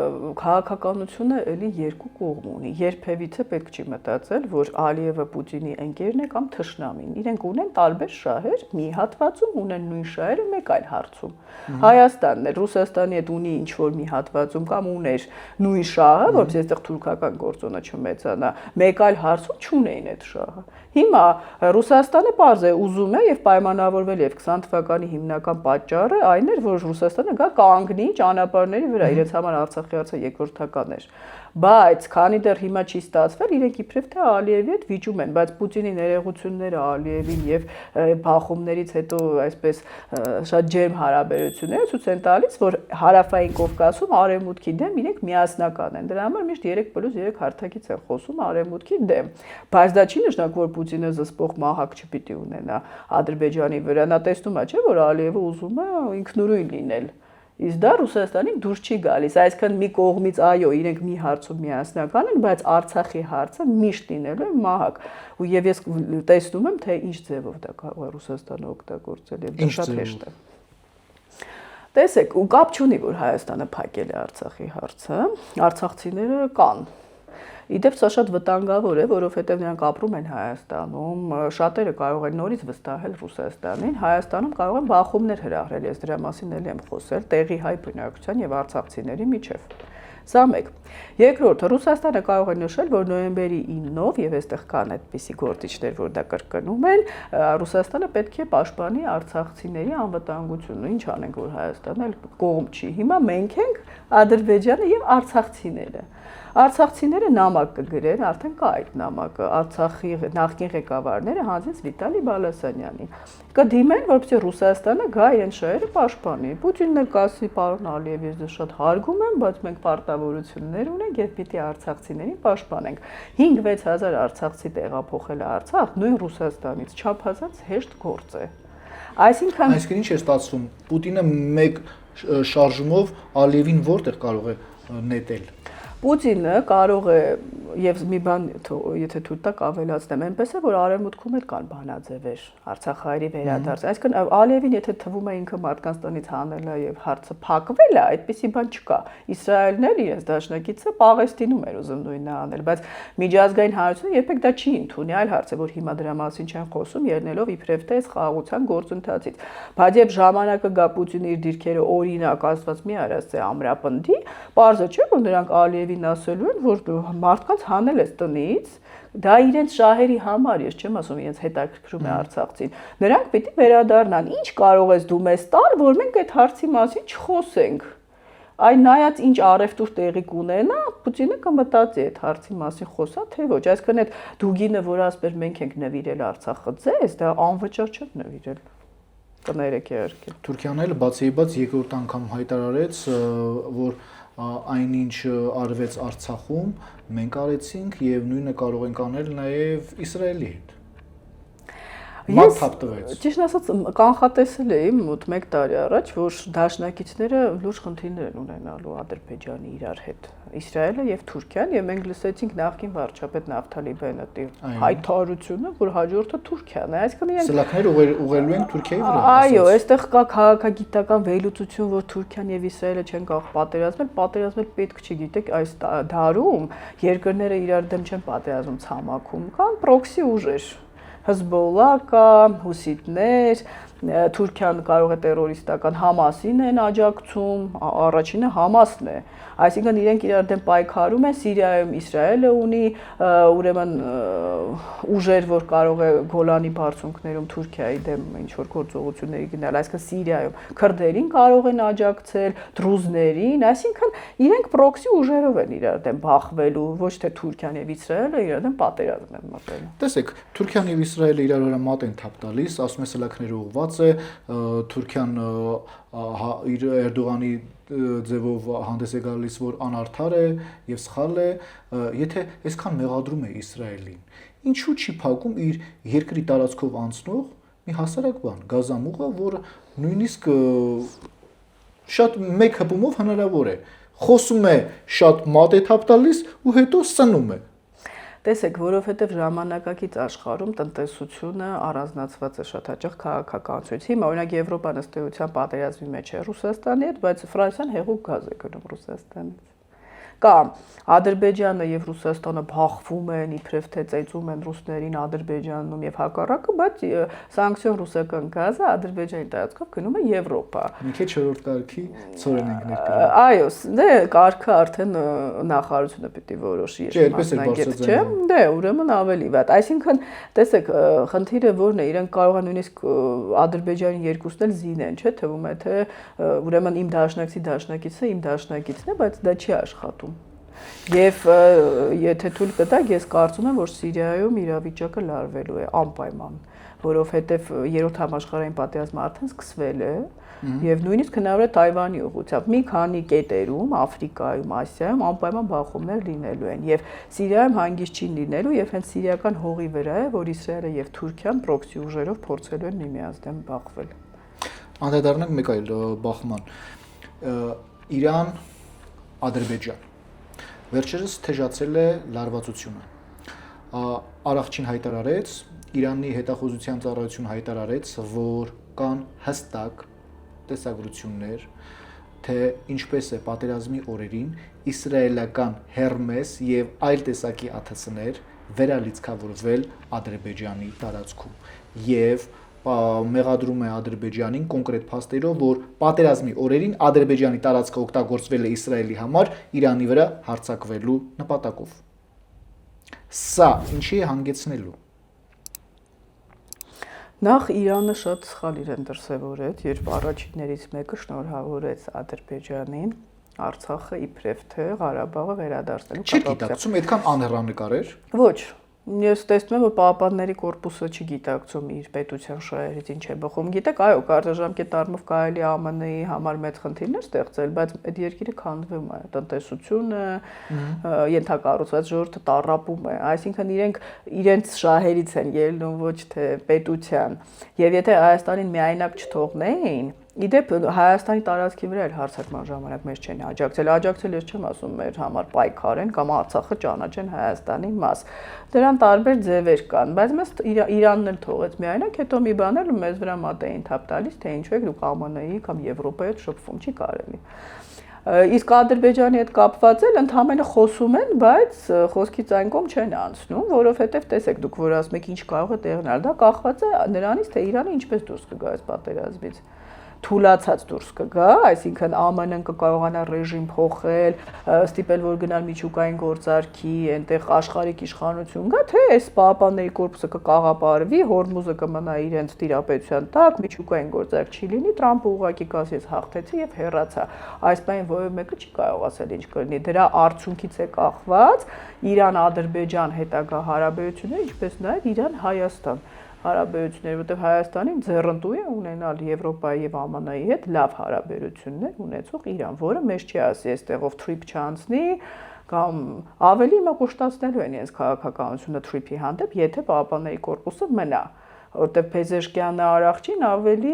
քաղաքականությունը էլի երկու կողմ ունի։ Երբևիցե պետք չի մտածել, որ Ալիևը Պուտինի ընկերն է կամ թշնամին։ Իրենք ունեն տարբեր շահեր, մի հատվածում ունեն նույն շահերը մեկ այլ հարցում։ Հայաստանն է, Ռուսաստանի հետ ունի ինչ-որ մի հատվածում կամ ուներ նույն շահը, որպես այստեղ թուրքական գործոնը չմեծանա, մեկ այլ հարցում չունեին այդ շահը։ Հիմա Ռուսաստանը պարզ է ուզում է եւ պայմանավորվել եւ 20 թվականի հիմնական պատճառը այն էր, որ Ռուսաստանը գա կանգնի ճանապարհների վրա, իրենց համար Արցախի հարցը երկրորդական էր։ Բայց քանի դեռ հիմա չի ստացվել, իրենք իբրև թե Ալիևի հետ վիճում են, բայց Պուտինի ներողությունները Ալիևին եւ բախումներից հետո այսպես շատ ջերմ հարաբերությունները ցույց են տալիս, որ Հարավային Կովկասում Արևմուտքի դեմ իրենք միասնական են։ Դրա համար միշտ 3+3 հարթակից են խոսում Արևմուտքի դեմ։ Բայց դա չի նշանակում, որ Պուտինը զսպող մահակ չպիտի ունենա Ադրբեջանի վրա։ Նա տեսնում է, չէ՞, որ Ալիևը ուզում է ինքնուրույն լինել։ Իսկ դա Ռուսաստանին դուր չի գալիս, այսինքն մի կողմից այո, իրենք մի հարցում միասնական են, բայց Արցախի հարցը միշտ լինելու է մահակ։ Եվ ես տեսնում եմ, թե ինչ ձևով դա կարող է Ռուսաստանը օգտագործել, եւ դա շատ հեշտ է։ Տեսեք, ու կապ չունի, որ Հայաստանը փակել է Արցախի հարցը, արցախցիները կան։ Իդեպ սա շատ վտանգավոր է, որովհետև նրանք ապրում են Հայաստանում, շատերը կարող են նորից վստահել Ռուսաստանին, Հայաստանում կարող են բախումներ հրահրել, ես դրա մասին էլ եմ խոսել, տեղի հայ բնակչության եւ արցախցիների միջև։ Սա մեկ։ Երկրորդը, Ռուսաստանը կարող է նշել, որ նոյեմբերի 9-ով եւ այստեղ կան այդպիսի գործիչներ, որ դա կրկնում են, Ռուսաստանը պետք է պաշտպանի արցախցիների անվտանգությունը։ Ինչ անենք, որ Հայաստանը էլ կողմ չի։ Հիմա մենք ենք Ադրբեջանը եւ արցախցիները։ Արցախցիները նամակ կգրեն, արդեն կա այդ նամակը, Արցախի նախկին ղեկավարները հանձնեց Վիտալի Բալասանյանին։ Կդիմեն, որպեսզի Ռուսաստանը գա իրեն շահերը պաշտպանի։ Պուտինն էլ կասի, պարոն Ալիև, ես ձեզ շատ հարգում եմ, բայց մենք պարտավորություններ ունենք եւ պիտի արցախցիներին պաշտպանենք։ 5-6 հազար արցախցի տեղափոխել Արցախ նույն Ռուսաստանից չափազանց հեշտ գործ է։ Այսինքն ինչ է ստացվում, Պուտինը մեկ շարժումով Ալիևին որտեղ կարող է նետել։ Պուտինը կարող է եւ մի բան, եթե թույլ տաք ավելացնեմ, այնպես է, որ Արևմուտքում էլ կան բանաձևեր Արցախահայերի վերադարձ։ Այսինքն Ալիևին եթե թվում է ինքը մարդկանց տնից հանել է եւ հարցը փակվել է, այդպիսի բան չկա։ Իսրայելն էլ իրենց դաշնակիցը Պաղեստինում էր ուզում նույնը անել, բայց միջազգային հանրությունը երբեք դա չի ընդունի, այլ հարց է, որ հիմա դրա մասին չեն խոսում, ելնելով իբրև թե խաղաղության գործընթացից։ Բայց երբ ժամանակը գա Պուտինի իր դիրքերը օրինակ ասված մի արած է ամրապնդի, պարզ է, չէ՞ որ նրանք Ալիևին ասելու են, որ մարդկանց հանել է տնից, դա իրենց շահերի համար, ես չեմ ասում իրենց հետաքրքրում է Արցախցին։ Նրանք պիտի վերադառնան։ Ինչ կարող ես դու մեզ տալ, որ մենք այդ հարցի մասին չխոսենք։ Այն նայած ինչ առևտուր տեղի կունենա, Պուտինը կմտածի այդ հարցի մասին խոսա, թե ոչ։ Այսինքն այդ դուգինը, որ ասper մենք ենք նվիրել Արցախը ձեզ, դա անվճար չէ նվիրել։ Կներեք իհարկե։ Թուրքիան էլ բացիաբաց երկրորդ անգամ հայտարարեց, որ այնինչ արվեց Արցախում, մենք արեցինք եւ նույնը կարող ենք անել նաեւ Իսրայելի հետ։ Ես ճիշտ ասած կանխատեսել էի մոտ 1 տարի առաջ, որ դաշնակիցները լուրջ խնդիրներ են ունենալու Ադրբեջանի իրար հետ, Իսրայելը եւ Թուրքիան, եւ մենք լսեցինք նախկին վարչապետ Նավթալի Բենետի հայտարարությունը, որ հաջորդը Թուրքիան է, այսինքն իրենք սլաքներ ուղղելու են Թուրքիայի վրա։ Այո, այստեղ կա քաղաքագիտական վերլուծություն, որ Թուրքիան եւ Իսրայելը չեն կարող պատերազմել պետք չի, գիտեք, այս դարում երկրները իրար դեմ չեն պատերազմում ցամաքում, կան պրոքսի ուժեր։ Հզբոլլա կա, հուսիտներ, Թուրքիան կարող է տերորիստական Համասին են աջակցում, առաջինը Համասն է։ Այսինքն իրենք իրար դեմ պայքարում են, Սիրիայում Իսրայելը ունի ուրեմն ուժեր, որ կարող է Գոլանի բարձունքներում Թուրքիայի դեմ ինչ-որ գործողությունների գնալ, այսինքն Սիրիայում քրդերին կարող են աջակցել, դրուզներին, այսինքն իրենք պրոքսի ուժերով են իրար դեմ բախվելու, ոչ թե Թուրքիան եւ Իսրայելը իրար դեմ պատերազմ են մղելու։ Տեսեք, Թուրքիան եւ Իսրայելը իրար վրա մատ են թափ տալիս, ասում է սլաքները ուղված է, Թուրքիան իր Էրդողանի ձևով հանդես է գալիս, որ անարդար է եւ սխալ է, եթե այսքան մեղադրում է Իսրայելին, ինչու չի փակում իր երկրի տարածքով անցնող մի հասարակ բան, գազամուղը, որը նույնիսկ շատ մեկ հպումով հնարավոր է, խոսում է շատ մատ է թափ տալիս ու հետո սնում է։ Տեսեք, որովհետև ժամանակակից աշխարհում տնտեսությունը առանձնացված է շատ հաճախ քաղաքականությունից։ Հիմա օրինակ Եվրոպան ըստ էության պատերազմի մեջ է Ռուսաստանի հետ, բայց Ֆրանսիան հեղուկ գազ է գնում Ռուսաստանից։ Կամ Ադրբեջանը եւ Ռուսաստանը բախվում են, իբրև թե ծեծում են ռուսներին Ադրբեջանում եւ հակառակը, բայց սանկցիոն ռուսական գազը Ադրբեջանի տարածքով գնում է Եվրոպա։ Մի քիչ չորրորդ կարգի ծորեն ենք ներկայացնում։ Այո, դե կարգը արդեն նախարարությունը պիտի որոշի իր մասնագետ, չէ՞։ Դե ուրեմն ավելի վատ։ Այսինքն, տեսեք, խնդիրը որն է, իրենք կարող են նույնիսկ Ադրբեջանի երկուսն էլ զինեն, չէ՞, թվում է թե ուրեմն իմ դաշնակիցը իմ դաշնակիցն է, բայց դա չի աշխատում։ Եվ եթե թույլ կտակ, ես կարծում եմ, որ Սիրիայում իրավիճակը լարվելու է անպայման, որովհետև երրորդ համաշխարհային պատերազմը արդեն սկսվել է, եւ նույնիսկ հնարավոր է Թայվանի ուղղությամբ մի քանի կետերում, Աֆրիկայում, Ասիայում անպայման բախումներ լինելու են, եւ Սիրիայում հանգիստ չի լինելու, եւ հենց սիրիական հողի վրա է, որ Իսրայելը եւ Թուրքիան պրոքսի ուժերով փորձելու են միմյանց դեմ բախվել։ Անդրադառնանք մեկ այլ բախման։ Իրան, Ադրբեջան։ Վերջերս թեժացել է լարվածությունը։ Արաղչին հայտարարեց, Իրանի հետախուզության ծառայությունը հայտարարեց, որ կան հստակ տեսագրություններ, թե ինչպես է պատերազմի օրերին իսրայելական Հերմես եւ այլ տեսակի ԱԹՍ-ներ վերալիցքավորվել Ադրբեջանի տարածքում եւ մեղադրում է Ադրբեջանին կոնկրետ փաստերով, որ պատերազմի օրերին Ադրբեջանի տարածքը օգտագործվել է Իսրայելի համար Իրանի վրա հարձակվելու նպատակով։ Սա ինչի է հանգեցնելու։ Նախ Իրանը շատ սխալ իրեն դրսևորեց, երբ առաջիններից մեկը շնորհավորեց Ադրբեջանին Արցախը իբրև թե Ղարաբաղը վերադարձնելու կապակցությամբ։ Չի գիտակցում, այդքան անհեռանկար էր։ Ոչ։ Ես տեսնում եմ, որ Պահապանների կորպուսը չի գիտակցում իր պետության շահերից ինչ է բխում։ Գիտեք, այո, կարճաժամկետ առումով կարելի է ԱՄՆ-ի համար մեծ խնդիրներ ստեղծել, բայց այդ երկիրը քանդվում է, տնտեսությունը, ենթակառուցված ժողովուրդը տառապում է, այսինքն իրենց շահերից են ելնում, ոչ թե պետության։ Եվ եթե Հայաստանին միայնակ չթողնեին, իդեպ Հայաստանի տարածքի վրա էլ հարձակման ժամանակ մեզ չեն աջակցել, ես չեմ ասում մեր համար պայքար են կամ Արցախը ճանաչեն Հայաստանի մաս։ Դրան տարբեր ձևեր կան, բայց մեզ Իրանն էլ թողեց միայնակ, հետո մի բան էլ մեզ վրա մատ էին թափ տալիս, թե ինչու եք դուք ԱՄՆ-ի կամ Եվրոպայի հետ շփվում, չի կարելի։ Իսկ Ադրբեջանի հետ կապված էլ ընդհանրապես խոսում են, բայց խոսքից այն կողմ չեն անցնում, որովհետև տեսեք դուք որ ասում եք ինչ կարող է տեղնալ, դա կախված է նրանից, թե Իրանը ինչպես դուրս կգա այս պատերազմից։ Թուլացած դուրս կգա, այսինքն ԱՄՆ-ն կկարողանա ռեժիմ փոխել, ստիպել որ գնալ միջուկային գործարքի, այնտեղ աշխարհիկ իշխանություն գա, թե այս Պահապանների կորպուսը կկաղապարվի, Հորմուզը կմնա իրենց տիրապետության տակ, միջուկային գործարք չի լինի, Տրամպը ուղղակի կասի ես հաղթեցի եւ հեռացա։ Այս բանը որևէ մեկը չի կարող ասել ինչ կլինի։ Դրա արդյունքից է կախված Իրան-Ադրբեջան հետագա հարաբերությունները, ինչպես նաեւ Իրան-Հայաստան հարաբերություններ, որտեղ Հայաստանին ձեռնտու է ունենալ Եվրոպայի եւ ԱՄՆ-ի հետ լավ հարաբերություններ ունեցող Իրան, որը մեզ չի ասի այստեղով թրիփ չանցնի կամ ավելի հիմա կուշտացնելու են իրենց քաղաքականությունը թրիփի հանդեպ, եթե Պահապանների կորպուսը մնա, որտեղ Փեզեշկյանը Արաղչին ավելի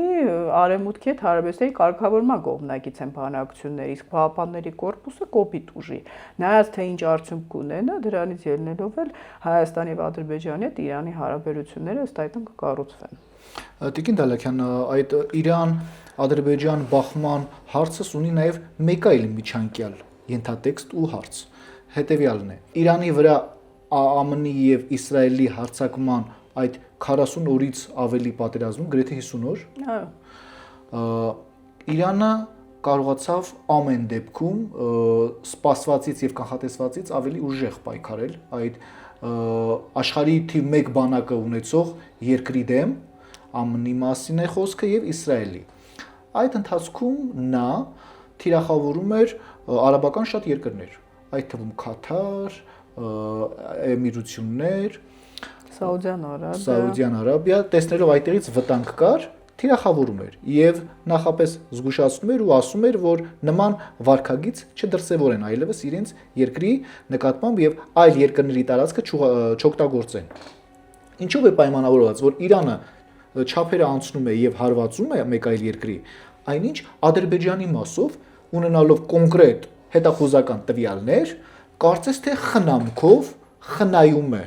արևմուտքի հետ հարաբերությունների կարգավորման կողմնակից են բանակցություններ, իսկ Պահապանների կորպուսը կոպիտ ուժի։ Նայած թե ինչ արդյունք կունենա, դրանից ելնելով էլ Հայաստանի եւ Ադրբեջանի հետ Իրանի հարաբերությունները ըստ այդմ կկառուցվեն։ Տիկին Դալաքյան, այդ Իրան-Ադրբեջան բախման հարցս ունի նաև մեկ այլ միջանկյալ ենթատեքստ ու հարց։ Հետևյալն է. Իրանի վրա ԱՄՆ-ի եւ Իսրայելի հարձակման այդ 40 օրից ավելի պատերազմում, գրեթե 50 օր։ Այո։ Իրանը կարողացավ ամեն դեպքում սպասվածից եւ կանխատեսվածից ավելի ուժեղ պայքարել այդ աշխարհի թիվ 1 բանակը ունեցող երկրի դեմ, ԱՄՆ-ի մասին է խոսքը եւ Իսրայելի։ Այդ ընթացքում նա թիրախավորում էր արաբական շատ երկրներ, այդ թվում Քաթար, Էմիրություններ, Սաուդյան Արաբիա, տեսնելով այդտեղից վտանգ կար, թիրախավորում էր եւ նախապես զգուշացնում էր ու ասում էր, որ նման վարքագիծ չդրսևորեն այլևս իրենց երկրի նկատմամբ եւ այլ երկրների տարածքը չօգտագործեն։ Ինչով է պայմանավորված, որ Իրանը չափերը անցնում է եւ հարվածում է մեկ այլ երկրի, այնինչ Ադրբեջանի մասով ունենալով կոնկրետ հետախուզական տվյալներ, կարծես թե խնամքով խնայում է։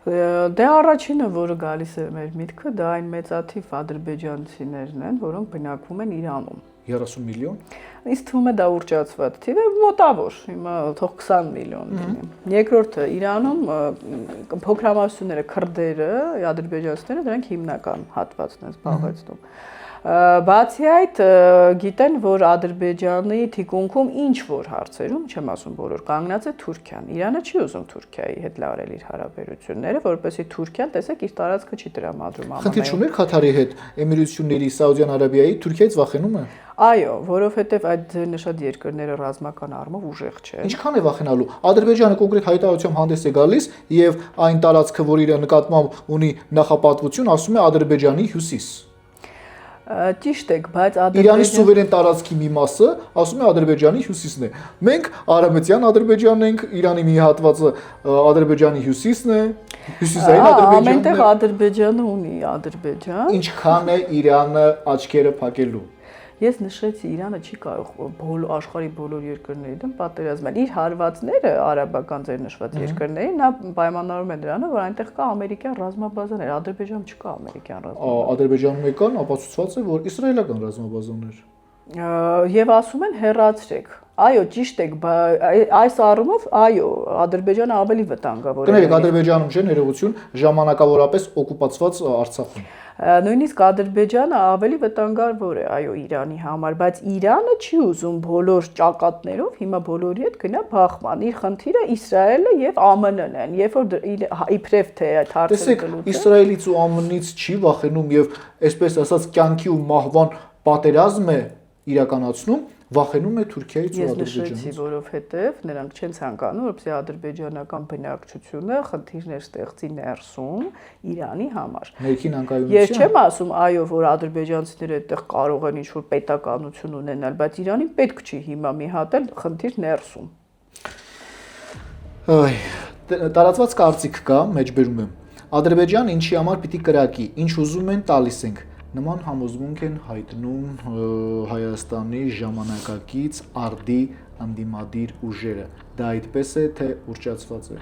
Դե առաջինը, որը գալիս է մեր միտքը, դա այն մեծաթիվ ադրբեջանցիներն են, որոնք բնակվում են Իրանում։ 30 միլիոն։ Ինձ թվում է դա ուռճացված թիվ է, մոտավոր, հիմա թող 20 միլիոն լինի։ Երկրորդը Իրանում փոքրամասնությունները, քրդերը, ադրբեջանցիները դրանք հիմնական հատվածն են զբաղեցնում։ Բացի այդ, գիտեն, որ Ադրբեջանի թիկունքում ինչ որ հարցերում, չեմ ասում բոլոր, կանգնած է Թուրքիան։ Իրանը չի ուզում Թուրքիայի հետ լարել իր հարաբերությունները, որովհետեւ Թուրքիան, տեսեք, իր տարածքը չի տրամադրում ԱՄՆ-ին։ Խնդիր չուներ Քաթարի հետ, Էմիրությունների, Սաուդյան Արաբիայի, Թուրքիայից վախենում է։ Այո, որովհետև այդ նշած երկրները ռազմական առումով ուժեղ չեն։ Ինչքան է վախենալու։ Ադրբեջանը կոնկրետ հայտարարությամբ հանդես է գալիս եւ այն տարածքը, որ իր նկատմամբ ունի նախապատվություն, ասում է Ադրբեջանի հյուսիս։ Ճիշտ եք, բայց Իրանի սուվերեն տարածքի մի մասը ասում է Ադրբեջանի հյուսիսն է։ Մենք արաբեցյան Ադրբեջանն ենք, Իրանի մի հատվածը Ադրբեջանի հյուսիսն է, հյուսիսային Ադրբեջանն է։ Ամենտեղ Ադրբեջանը ունի Ադրբեջան։ Ինչքան է Իրանը աչքերը փակելու։ Ես նշեցի, Իրանը չի կարող աշխարհի բոլոր երկրների դեմ պատերազմել։ Իր հարվածները արաբական ձեր նշված երկրների, նա պայմանավորում է դրանը, որ այնտեղ կա ամերիկյան ռազմաբազաներ, Ադրբեջանում չկա ամերիկյան ռազմաբազա։ Ադրբեջանում եկան, ապացուցված է, որ իսրայելական ռազմաբազաներ։ Եվ ասում են հեռացրեք։ Այո, ճիշտ եք, այս առումով, այո, Ադրբեջանը ավելի վտանգավոր է։ Կներեք, Ադրբեջանում չէ ներողություն, ժամանակավորապես օկուպացված Արցախում։ Նույնիսկ Ադրբեջանը ավելի վտանգավոր է, այո, Իրանի համար, բայց Իրանը չի ուզում բոլոր ճակատներով հիմա բոլորի հետ գնա բախման։ Իր խնդիրը Իսրայելը եւ ԱՄՆ-ն են, երբ որ իբրև թե այդ հարցը գլուխ։ Իսրայելից ու ԱՄՆ-ից չի վախենում եւ այսպես ասած կյանքի ու մահվան պատերազմ է իրականացնում, վախենում է Թուրքիայից ու Ադրբեջանից։ Ես նշեցի, որովհետև նրանք չեն ցանկանում, որպեսզի ադրբեջանական բնակչությունը խնդիրներ ստեղծի ներսում Իրանի համար։ Ներքին անկայունություն։ Ես չեմ ասում, այո, որ ադրբեջանցիները այդտեղ կարող են ինչ-որ պետականություն ունենալ, բայց Իրանին պետք չի հիմա մի հատ էլ խնդիր ներսում։ Տարածված կարծիք կա, մեջբերում եմ։ Ադրբեջան ինչի համար պիտի կրակի, ինչ ուզում են տալիս ենք։ Նման համոզմունք են հայտնում Հայաստանի ժամանակակից արդի անդիմադիր ուժերը։ Դա այդպես է, թե ուռճացված է։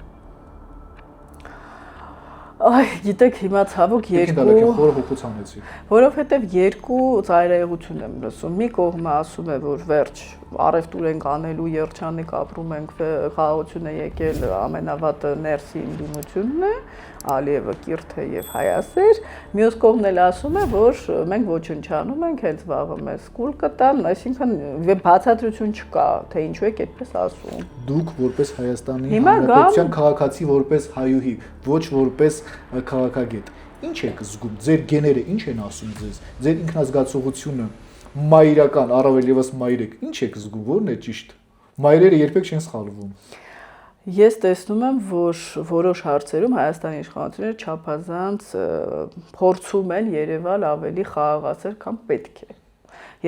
Այ, գիտեք, հիմա ցավոք որովհետև երկու ծայրահեղություն եմ լսում։ Մի կողմը ասում է, որ վերջ առևտուր ենք անելու, երջանիկ ապրում ենք, խաղաղություն է եկել, ամենավատը ներսի ընդդիմությունն է, Ալիևը կիրթ է եւ հայասեր, մյուս կողմն էլ ասում է, որ մենք ոչնչանում ենք, հենց վաղը մեզ կուլ կտան, այսինքն բացատրություն չկա, թե ինչու եք այդպես ասում։ Դուք որպես Հայաստանի Հանրապետության քաղաքացի, որպես հայուհի, ոչ որպես քաղաքագետ, ինչ եք զգում, ձեր գեները ինչ են ասում ձեզ, ձեր ինքնազգացողությունը, մայրական, առավել եւս մայրեք, ինչ եք զգում, ո՞րն է ճիշտ։ Մայրերը երբեք չեն սխալվում։ Ես տեսնում եմ, որ որոշ հարցերում Հայաստանի իշխանությունները չափազանց փորձում են Երևալ ավելի խաղաղացնել, քան պետք է։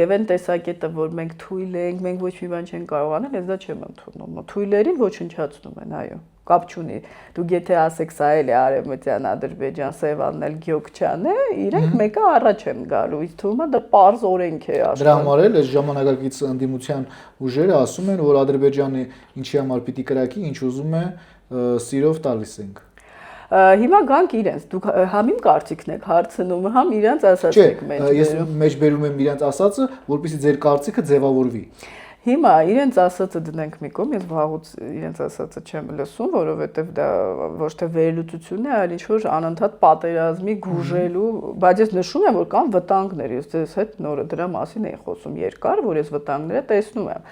Եվ այն տեսակետը, որ մենք թույլ ենք, մենք ոչ մի բան չենք կարող անել, ես դա չեմ ընդունում։ Թույլերին ոչնչացնում են, այո, կապ չունի։ Դուք եթե ասեք սա էլ է Արևմտյան Ադրբեջան, Սևանն էլ Գյոքչան է, իրենք մեկը առաջ են գալու, ինձ թվում է դա պարզ օրենք է աշխարհում։ Դրա համար էլ այս ժամանակակից ընդդիմության ուժերը ասում են, որ Ադրբեջանը ինչի համար պիտի կրակի, ինչ ուզում է, սիրով տալիս ենք։ Հիմա գանք իրենց, դուք համ իմ կարծիքն եք հարցնում, համ իրենց ասածն եք մեջբերում։ Ես մեջբերում եմ իրենց ասածը, որպեսզի ձեր կարծիքը ձևավորվի։ Հիմա իրենց ասածը դնենք մի կողմ, ես վաղուց իրենց ասածը չեմ լսում, որովհետև դա ոչ թե վերլուծություն է, այլ ինչ-որ անընդհատ պատերազմի գուժելու, բայց ես նշում եմ, որ կան վտանգներ, ես ձեզ հետ նորը դրա մասին էի խոսում երկար, որ ես վտանգները տեսնում եմ։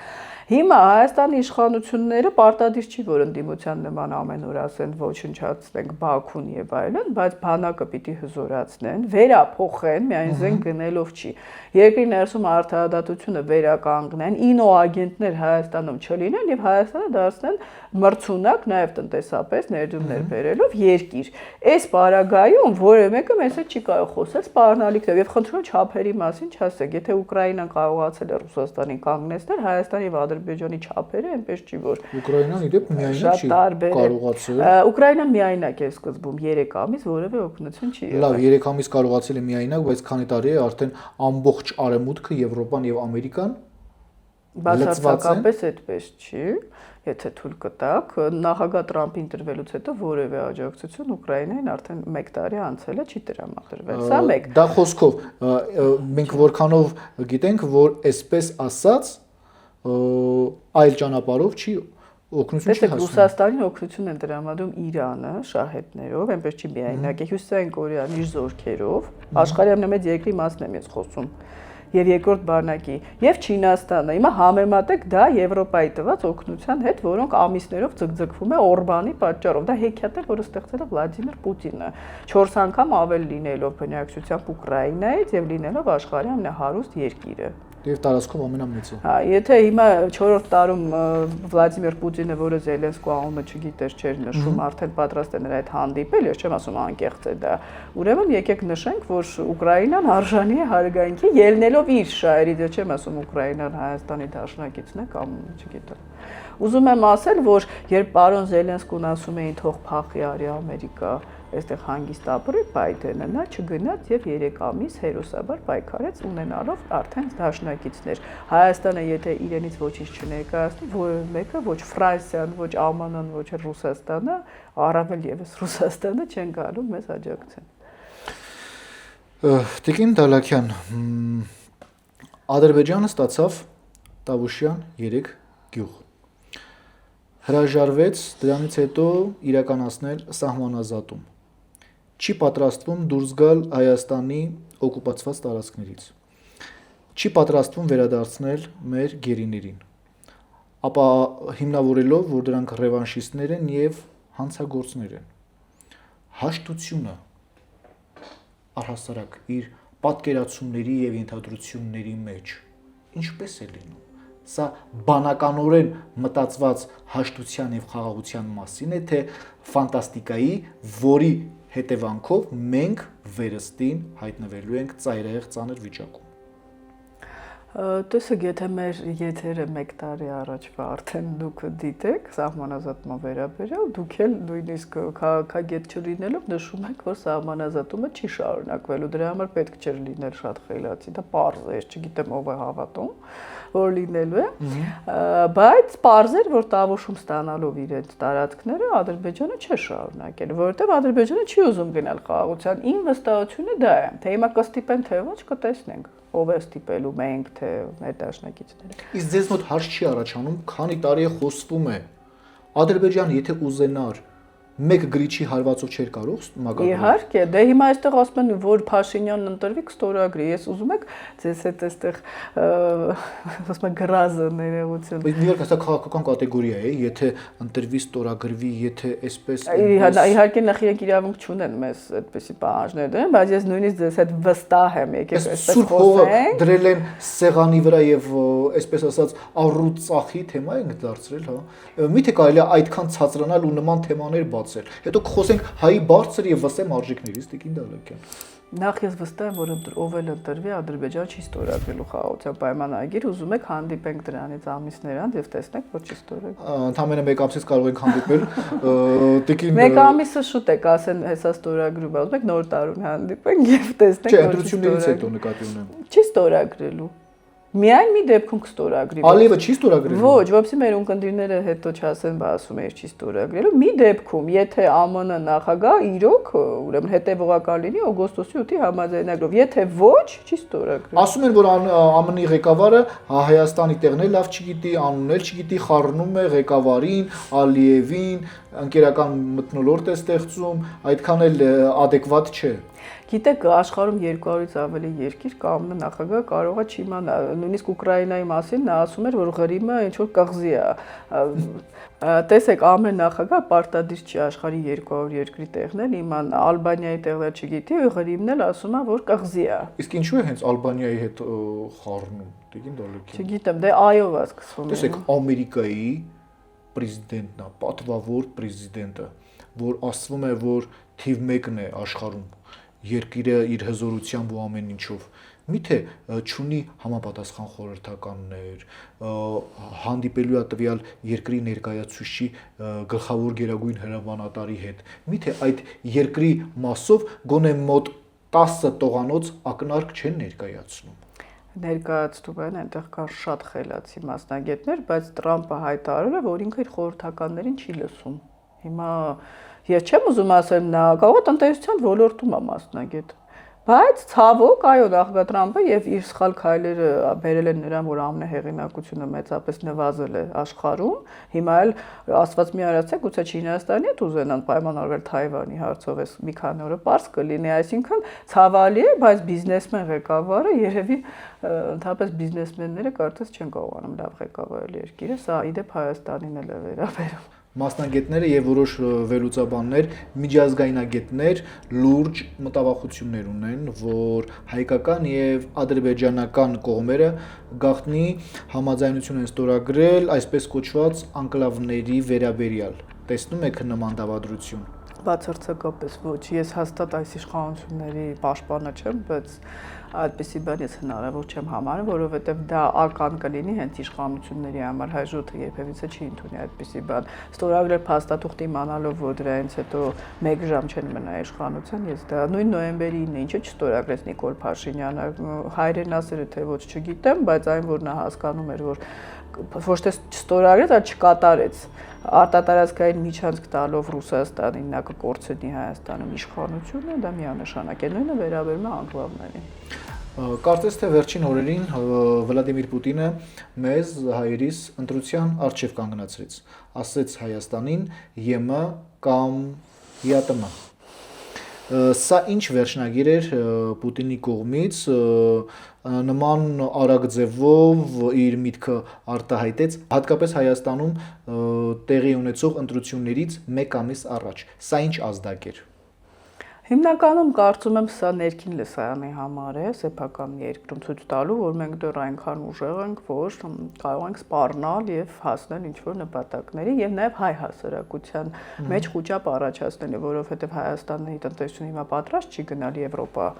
Հիմա Հայաստանի իշխանությունները պարտադիր չի, որ ընդդիմության նման ամեն օր ասեն ոչնչացնենք Բաքուն եւ այլն, բայց բանակը պիտի հզորացնեն, վերափոխեն, միայն զենք գնելով չի։ Երկրի ներսում արդարադատությունը վերականգնեն, ինոագենտներ Հայաստանում չլինեն եւ Հայաստանը դարձնեն մրցունակ նաեւ տնտեսապես ներդրումներ բերելով երկիր։ Այս պարագայում որևէ մեկը մեզ հետ չի կարող խոսել սպառնալիքներով եւ խնդրում չափերի մասին չասեք, եթե Ուկրաինան կարողացել է Ռուսաստանին կանգնեցնել, Հայաստանի եւ Ադրբեջանի չափերը այնպես չի որ Ուկրաինան իդեպ միայնակ չի կարողացել։ Ուկրաինան միայնակ է սկզբում 3 ամիս որևէ օգնություն չի եղել։ Լավ, 3 ամիս կարողացել է միայնակ, բայց քանի տարի է արդեն ամբողջ արևմուտքը, Եվրոպան եւ Ամերիկան բացարձակապես այդպես չի, եթե թույլ կտաք, նախագահ Տրամփի ընտրվելուց հետո որևէ աջակցություն Ուկրաինային արդեն 1 տարի անցել է, չի տրամադրվել։ Սա մեկ։ Դա խոսքով մենք որքանով գիտենք, որ այսպես ասած այլ ճանապարհով չի օգնություն չի հասնում։ Ռուսաստանին օգնություն են տրամադրում Իրանը շահեդներով, այնպես չի միայնակ է Հյուսիսային Կորեան իր զորքերով, աշխարհի ամենամեծ երկրի մասն եմ ես խոսում։ Եվ երկրորդ բանակի եւ Չինաստանը։ Հիմա համեմատեք դա Եվրոպայի տված օգնության հետ, որոնք ամիսներով ձգձգվում է Օրբանի պատճառով։ Դա հեքիաթ է, որը ստեղծել է Վլադիմիր Պուտինը 4 անգամ ավել լինելով բնակչությամբ Ուկրաինայից եւ լինելով աշխարհի ամենահարուստ երկիրը։ Եվ տարածքով ամենամեծը։ Հա, եթե հիմա 4-րդ տարում Վլադիմիր Պուտինը, որը Զելենսկու անունը չգիտեր, չէր նշում, արդեն պատրաստ է նրա հետ հանդիպել, ես չեմ ասում անկեղծ է դա։ Ուրեմն եկեք նշենք, որ Ուկրաինան արժանի է հարգանքի, ելնելով իր շահերից, ես չեմ ասում Ուկրաինան Հայաստանի դաշնակիցն է կամ չգիտեմ։ Ուզում եմ ասել, որ երբ պարոն Զելենսկուն ասում էին թող փախի արի Ամերիկա, այստեղ հանգիստ ապրի Բայդենը, նա չգնաց եւ 3 ամիս հերոսաբար պայքարեց ունենալով արդեն դաշնակիցներ։ Հայաստանը եթե իրենից ոչինչ չներկայացնի, որևէ մեկը, ոչ Ֆրանսիան, ոչ ԱՄՆ-ն, ոչ Ռուսաստանը, առավել եւս Ռուսաստանը չեն գալու մեզ աջակցեն։ Տիկին Դալաքյան, Ադրբեջանը ստացավ Տավուշյան 3 գյուղ։ Հրաժարվեց դրանից հետո իրականացնել սահմանազատում։ Չի պատրաստվում դուրս գալ Հայաստանի օկուպացված տարածքներից։ Չի պատրաստվում վերադարձնել մեր գերիներին։ Ապա հիմնավորելով, որ դրանք ռևանշիստներ են եւ հանցագործներ են։ Հաշտությունը առհասարակ իր պատկերացումների եւ ենթադրությունների մեջ ինչպես է լինում։ Սա բանականորեն մտածված հաշտության եւ խաղաղության մասին է, թե ֆանտաստիկայի, որի հետևանքով մենք վերստին հայտնվելու ենք ծայրահեղ ծանր վիճակում։ Տեսեք, եթե մեր եթերը 1 տարի առաջվա արդեն դուք դիտեք սահմանազատման վերաբերյալ, դուք էլ նույնիսկ քաղաքագետ չլինելով նշում եք, որ սահմանազատումը չի շարունակվելու, դրա համար պետք չէր լինել շատ խելացի, դա պարզ է, չգիտեմ ով է հավատում, որ լինելու է, բայց պարզ էր, որ Տավուշում ստանալով իրենց տարածքները Ադրբեջանը չի շարունակել, որովհետև Ադրբեջանը չի ուզում գնալ խաղաղության, իմ վստահությունը դա է, թե հիմա կստիպեն թե ոչ կտեսնենք, ով է ստիպելու մենք թե մեր դաշնակիցները։ Իսկ ձեզ մոտ հարց չի առաջանում, քանի տարի է խոսվում է Ադրբեջանը եթե ուզենար մեկ գրիչի հարվածով չէր կարող մագաղել։ Իհարկե, դե հիմա այստեղ ասում են, որ Փաշինյանն ընտրվի կստորագրի, ես ուզում եք ձեզ հետ այստեղ ասում են գրազը ներողություն։ Բայց իհարկե սա քաղաքական կատեգորիա է, եթե ընտրվի ստորագրվի, եթե այսպես Իհարկե նախ իրենք իրավունք չունեն մեզ այդպեսի պահանջներ դրեն, բայց ես նույնիսկ ձեզ հետ վստահ եմ, եկեք այստեղ խոսենք։ Դրել են սեղանի վրա եւ այսպես ասած առուտ ծախի թեմա ենք դարձրել, հա։ Միթե կարելի է այդքան ցածրանալ ու նման թեմաներ բացել։ Հետո կխոսենք հայի բարձր եւ վսեմ արժեքներից, Տիկին Դալաքյան։ Նախ ես վստահ եմ, որ ով էլ ընտրվի Ադրբեջան չի ստորագրելու խաղաղության պայմանագիր, ուզում եք հանդիպենք դրանից ամիսներ անց եւ տեսնենք, որ չի ստորագրել։ Ընդամենը 1 ամսից կարող ենք հանդիպել։ Տիկին 1 ամիսը շուտ է, ասեն հեսա ստորագրում է, ուզում եք նոր տարուն հանդիպենք եւ տեսնենք, Չէ, ընտրություններից հետո նկատի ունեմ։ Չի ստորագրելու։ Միայն մի դեպքում կստորագրի։ Ալիևը չի ստորագրելու։ Ոչ, որովհետեւ մեր ունկնդիրները հետո չասեն, բա ասում էր չի ստորագրելու։ Մի դեպքում, եթե ԱՄՆ նախագահ իրոք, ուրեմն հետևողական լինի օգոստոսի 8-ի համաձայնագրով, եթե ոչ, չի ստորագրելու։ Ասում են, որ ԱՄՆ-ի ղեկավարը Հայաստանի տեղն էլ լավ չգիտի, անունն էլ չգիտի, խառնում է ղեկավարին, Ալիևին, ընկերական մթնոլորտ է ստեղծում, այդքան էլ adekvat չէ։ Գիտեք, աշխարհում 200-ից ավելի երկիր կամ նախագահ կարող է չիմանալ, նույնիսկ Ուկրաինայի մասին նա ասում էր, որ Ղրիմը ինչ որ կղզի է։ Տեսեք, ամեն նախագահ պարտադիր չի աշխարհի 200 երկրի տեղնել, իման Ալբանիայի տեղը չգիտի, ու Ղրիմն էլ ասում է, որ կղզի է։ Իսկ ինչու է հենց Ալբանիայի հետ խառնում, Տիկին Դալեկյան։ Չգիտեմ, դե այով է սկսվում։ Տեսեք, Ամերիկայի պրեզիդենտն է, պատվավոր պրեզիդենտը, որ ասվում է, որ թիվ 1-ն է աշխարհում, երկիրը իր հզորությամբ ու ամեն ինչով։ Միթե չունի համապատասխան խորհրդականներ, հանդիպելու է տվյալ երկրի ներկայացուցիչի գլխավոր գերագույն հրամանատարի հետ։ Միթե այդ երկրի մասով գոնե մոտ 10 տողանոց ակնարկ չեն ներկայացնում։ Ներկայացնում են, այնտեղ կան շատ խելացի մասնագետներ, բայց Տրամպը հայտարարել է, որ ինքը իր խորհրդականներին չի լսում։ Հիմա ես չեմ ուզում ասել, նա կարող է տնտեսության ոլորտում է մասնագետ, բայց ցավոք, այո, նախագահ Տրամպը եւ իր սխալ քայլերը բերել են նրան, որ ամենահեղինակությունը մեծապես նվազել է աշխարհում։ Հիմա էլ ասված մի արածեք, գուցե Չինաստանի հետ ուզենան պայմանավորվել Թայվանի հարցով, էս մի քանի օրը པարզ կլինի, այսինքն ցավալի է, բայց բիզնեսմեն ղեկավարը երևի ընդհանրապես բիզնեսմենները կարծես չեն կարողանում լավ ղեկավարել երկիրը, սա իդեպ Հայաստանին էլ է վերաբերում։ Մասնագետները եւ որոշ վերլուծաբաններ, միջազգայնագետներ լուրջ մտավախություններ ունեն, որ հայկական եւ ադրբեջանական կողմերը գաղտնի համաձայնություն են ստորագրել այսպես կոչված անկլավների վերաբերյալ։ Տեսնում եք նման դավադրություն։ Բացարձակապես ոչ, ես հաստատ այս իշխանությունների պաշտպանը չեմ, բայց այդպիսի բան ես հնարավոր չեմ համարում, որովհետև դա ական կլինի հենց իշխանությունների համար, հայժոթը երբևիցե չի ընդունի այդպիսի բան։ Ստորագրել փաստաթուղթ իմանալով, որ դրանից հետո 1 ժամ չեն մնա իշխանության, ես դա նույն նոյեմբերի 9-ը ինչու չստորագրեց Նիկոլ Փաշինյանը, հայրեն ասել է թե ոչ չգիտեմ, բայց այն որ նա հասկանում էր, որ ոչ թե չստորագրեց, այլ չկատարեց արտատարածքային միջանցք տալով Ռուսաստանին, նա կկորցնի Հայաստանում իշխանությունը, դա միանշանակ է, նույնը վերաբերում է անկլավներին։ Կարծես թե վերջին օրերին Վլադիմիր Պուտինը մեզ հայերիս ընտրության առջև կանգնացրեց, ասեց Հայաստանին ԵՄ կամ ԵԱՏՄ։ Սա ինչ վերջնագիր էր Պուտինի կողմից, նման արագ ձևով իր միտքը արտահայտեց հատկապես Հայաստանում տեղի ունեցող ընտրություններից 1 ամիս առաջ։ Սա ինչ ազդակ էր։ Հիմնականում կարծում եմ սա ներքին լսարանի համար է, սեփական երկրում ցույց տալու, որ մենք դեռ այնքան ուժեղ ենք, որ կարող ենք սպառնալ եւ հասնել ինչ-որ նպատակների եւ նաեւ հայ հասարակության մեջ խոճապ առաջացնելու, որովհետեւ Հայաստանի տնտեսությունը հիմա պատրաստ չի գնալ Եվրոպա,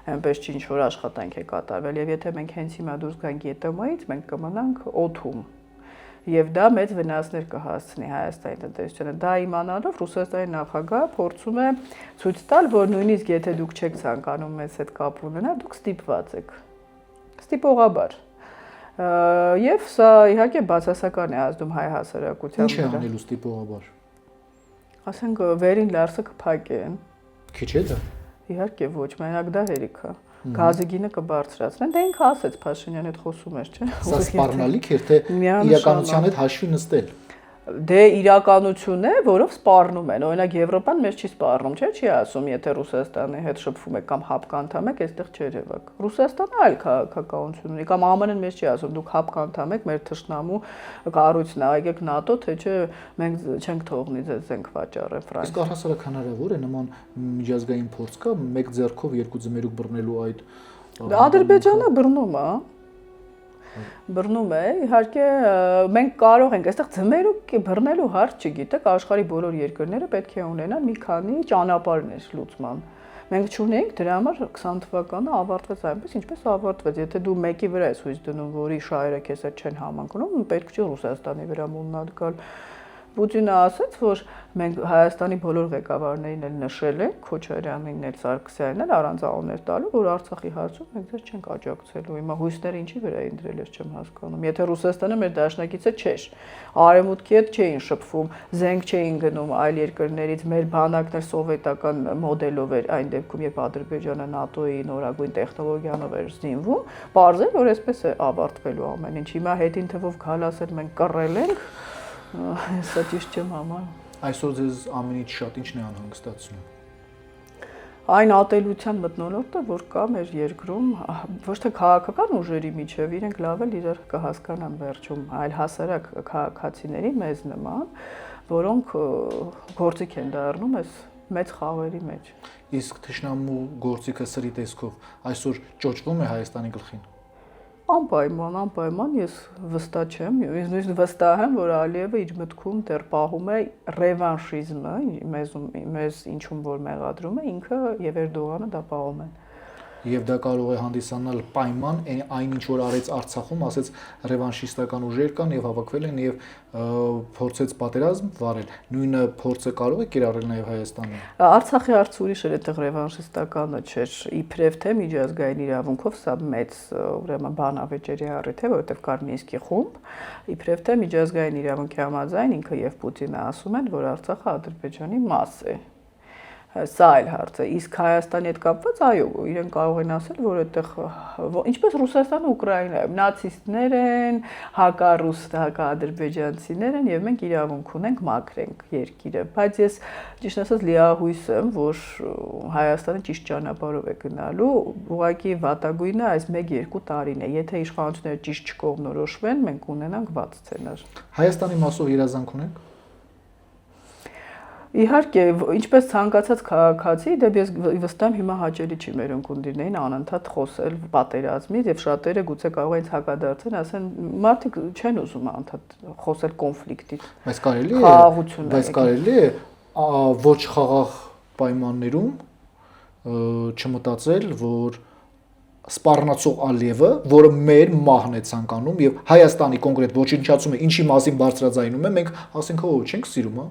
այնպես չի ինչ-որ աշխատանք է կատարվել եւ եթե մենք հենց հիմա դուրս գանք ԵՏՄ-ից, մենք կմնանք օդում։ Եվ դա մեծ վնասներ կհասցնի Հայաստանի տնտեսությանը։ Դա իմանալով Ռուսաստանի նախագահը փորձում է ցույց տալ, որ նույնիսկ եթե դուք չեք ցանկանում մեզ հետ կապ ունենալ, դուք ստիպված եք։ Ստիպողաբար։ Եվ սա իհարկե բացասական է ազդում հայ հասարակության վրա։ Ինչ է անելու ստիպողաբար։ Ասենք վերին լարսը կփակեն։ Քիչ է դա։ Իհարկե ոչ, մենակ դա հերիք է։ Գազի գինը կբարձրացնեն, դա ինքը ասեց Փաշինյանի հետ խոսում էր, չէ՞։ Սա սպառնալիք էր, թե իրականության հետ հաշվի նստել։ Դե իրականություն է, որով սպառնում են։ Օրինակ Եվրոպան մեզ չի սպառնում, չէ՞, չի ասում, եթե Ռուսաստանի հետ շփվում եք կամ հապկ անդամ եք, այստեղ չերևաք։ Ռուսաստանը այլ քաղաքականություն ունի, կամ ԱՄՆ-ն մեզ չի ասում, դուք հապկ անդամ եք, մեր թշնամու կառույցն է, եկեք ՆԱՏՕ, թե չէ, մենք չենք թողնի ձեզ զենք վաճառել Ֆրանսիա։ Իսկ առհասարակ հնարավոր է նման միջազգային փորձ կա, մեկ ձեռքով երկու ձմերուկ բռնելու այդ։ Ադրբեջանը բռնում է։ Բռնում է, իհարկե մենք կարող ենք, այստեղ ձմերուկ բռնելու հարց չգիտեք, աշխարհի բոլոր երկրները պետք է ունենան մի քանի ճանապարհներ լուծման։ Մենք չունենք, դրա համար 20 թվականը ավարտվեց այնպես, ինչպես ավարտվեց։ Եթե դու մեկի վրա ես հույս դնում, որի շահերը քեզ հետ չեն համընկնում, պետք չի Ռուսաստանի վրա մուննալ գալ։ Պուտինը ասաց, որ մենք Հայաստանի բոլոր ղեկավարներին էլ նշել ենք, Քոչարյանին էլ, Սարգսյանին էլ առանց անուններ տալու, որ Արցախի հարցում մենք ձեզ չենք աջակցելու։ Հիմա հույսները ինչի վրա են դրել, ես չեմ հասկանում։ Եթե Ռուսաստանը մեր դաշնակիցը չէր, Արևմուտքի հետ չէին շփվում, զենք չէին գնում այլ երկրներից, մեր բանակն էլ սովետական մոդելով էր այն դեպքում, երբ Ադրբեջանը ՆԱՏՕ-ի նորագույն տեխնոլոգիանով էր զինվում, պարզ է, որ այսպես է ավարտվելու ամեն ինչ։ Հիմա հետին թվով գալ ասել մենք կռել ենք, սա ճիշտ չեմ համարում։ Այսօր ձեզ ամենից շատ ինչն է անհանգստացնում։ այն ատելության մթնոլորտը, որ կա մեր երկրում, ոչ թե քաղաքական ուժերի միջև, իրենք լավ էլ իրար կհասկանան վերջում, այլ հասարակ քաղաքացիների մեզ նման, որոնք գործիք են դառնում այս մեծ խաղերի մեջ։ Իսկ թշնամու գործիքը սրի տեսքով այսօր ճոճվում է Հայաստանի գլխին։ Անպայման ես վստահ չեմ, ես նույնիսկ վստահ եմ, որ Ալիևը իր մտքում դեռ պահում է ռևանշիզմը, մեզ ինչում որ մեղադրում է, ինքը եւ Էրդողանը դա պահում են։ Եվ դա կարող է հանդիսանալ պայման այն ինչ որ արեց Արցախում, ասեց ռևանշիստական ուժեր կան եւ հավաքվել են եւ փորձեց պատերազմ վարել։ Նույնը փորձը կարող է կիրառել նաեւ Հայաստանը։ Արցախի հարցը ուրիշ էր, այդտեղ ռևանշիստականը չէր, իբրև թե միջազգային իրավունքով սա մեծ ուրեմն բանավեճերի առիթ է, որովհետեւ կար Մինսկի խումբ, իբրև թե միջազգային իրավունքի համաձայն ինքը եւ Պուտինը ասում են, որ Արցախը Ադրբեջանի մաս է։ Սա այլ հարց է, իսկ Հայաստանի հետ կապված, այո, իրենք կարող են ասել, որ այդտեղ ինչպես Ռուսաստանը Ուկրաինայում նացիստներ են, հակառուս, հակաադրբեջանցիներ են եւ մենք իրավունք ունենք մաքրենք երկիրը, բայց ես ճիշտ ասած լիահույս եմ, որ Հայաստանը ճիշտ ճանապարհով է գնալու, ուղղակի վատագույնը այս 1-2 տարին է, եթե իշխանությունները ճիշտ չկողմնորոշվեն, մենք ունենանք վատ սցենար։ Հայաստանի մասով երազանք ունենք։ Իհարկե, ինչպես ցանկացած քաղաքացի, դեպ ես վստահ եմ հիմա հաճելի չի մեր ընկերներին անընդհատ խոսել պատերազմից եւ շատերը գուցե կարող են հակադարձեն, ասեն մարդիկ չեն ուզում անընդհատ խոսել կոնֆլիկտից։ Բայց կարելի է ոչ խաղաղ պայմաններում չմտածել, որ սպառնացող Ալիևը, որը մեր մահն է ցանկանում եւ Հայաստանի կոնկրետ ոչնչացումը, ինչի մասին բարձրաձայնում է, մենք ասենք, ո՞, չենք սիրում,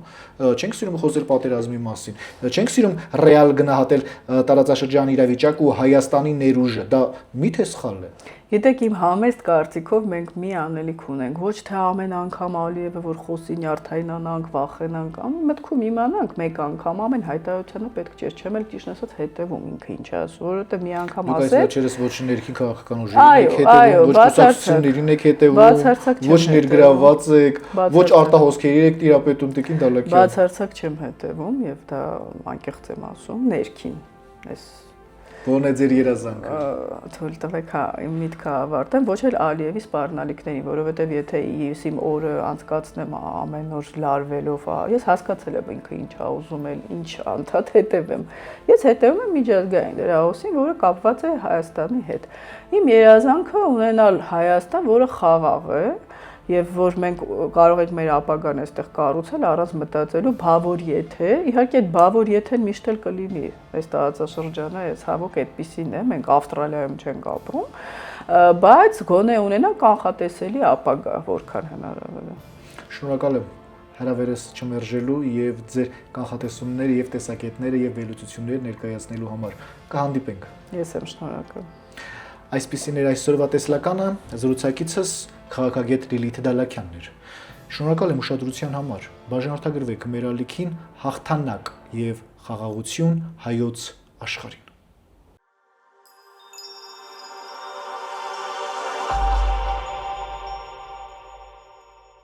չենք սիրում խոսել պատերազմի մասին, չենք սիրում ռեալ գնահատել տարածաշրջանի իրավիճակը ու Հայաստանի ներուժը, դա միթե սխալ է։ Գիտեք, իմ համեստ կարծիքով մենք մի անելիք ունենք, ոչ թե ամեն անգամ Ալիևը, որ խոսի նյարդայնանանք, վախենանք, մտքում իմանանք մեկ անգամ ամեն հայտարարությանը պետք չէ, չեմ էլ ճիշտ ասած հետևում ինքը ինչ ասում, որովհետև մի անգամ ասել։ Դուք այս վերջերս ոչ ներքին քաղաքական ուժերին եք հետևում, ոչ կուսակցություններին եք հետևում, ոչ ներգրաված եք, ոչ արտահոսքերի եք տիրապետում Տիկին Դալակյան։ Բացարձակ չեմ հետևում եւ դա անկեղծ եմ ասում, ներքին այս Ո՞րն է ձեր երազանքը։ Թույլ տվեք, իմ միտքը ավարտեմ, ոչ էլ Ալիևի սպառնալիքներին, որովհետև եթե ես իմ օրը անցկացնեմ ամեն օր լարվելով, ես հասկացել եմ ինքը ինչ ա ուզում էլ, ինչ անդադ հետևեմ։ Ես հետևում եմ միջազգային լրահոսին, որը կապված է Հայաստանի հետ։ Իմ երազանքը ունենալ Հայաստան, որը խաղաղ է, եւ որ մենք կարող ենք մեր ապագան այստեղ կառուցել առանց մտածելու բավոր եթե, իհարկե այդ բավոր եթեն միշտ էլ կլինի, այս տարածաշրջանը է ցավոք այդպեսին է, մենք Ավստրալիայում չենք ապրում, բայց գոնե ունենանք կանխատեսելի ապագա, որքան հնարավոր է։ Շնորհակալ եմ հրավերս չմերժելու եւ ձեր կանխատեսումները եւ տեսակետները եւ վերլուծությունները ներկայացնելու համար։ Կհանդիպենք։ Ես եմ շնորհակալ։ Այսպիսին էր այսօրվա տեսլականը, զրուցակիցս քաղաքագետ Լիլիթ Դալակյանն էր։ Շնորհակալ եմ ուշադրության համար։ Բաժանորդագրվեք մեր ալիքին հաղթանակ եւ խաղաղություն հայոց աշխարհին։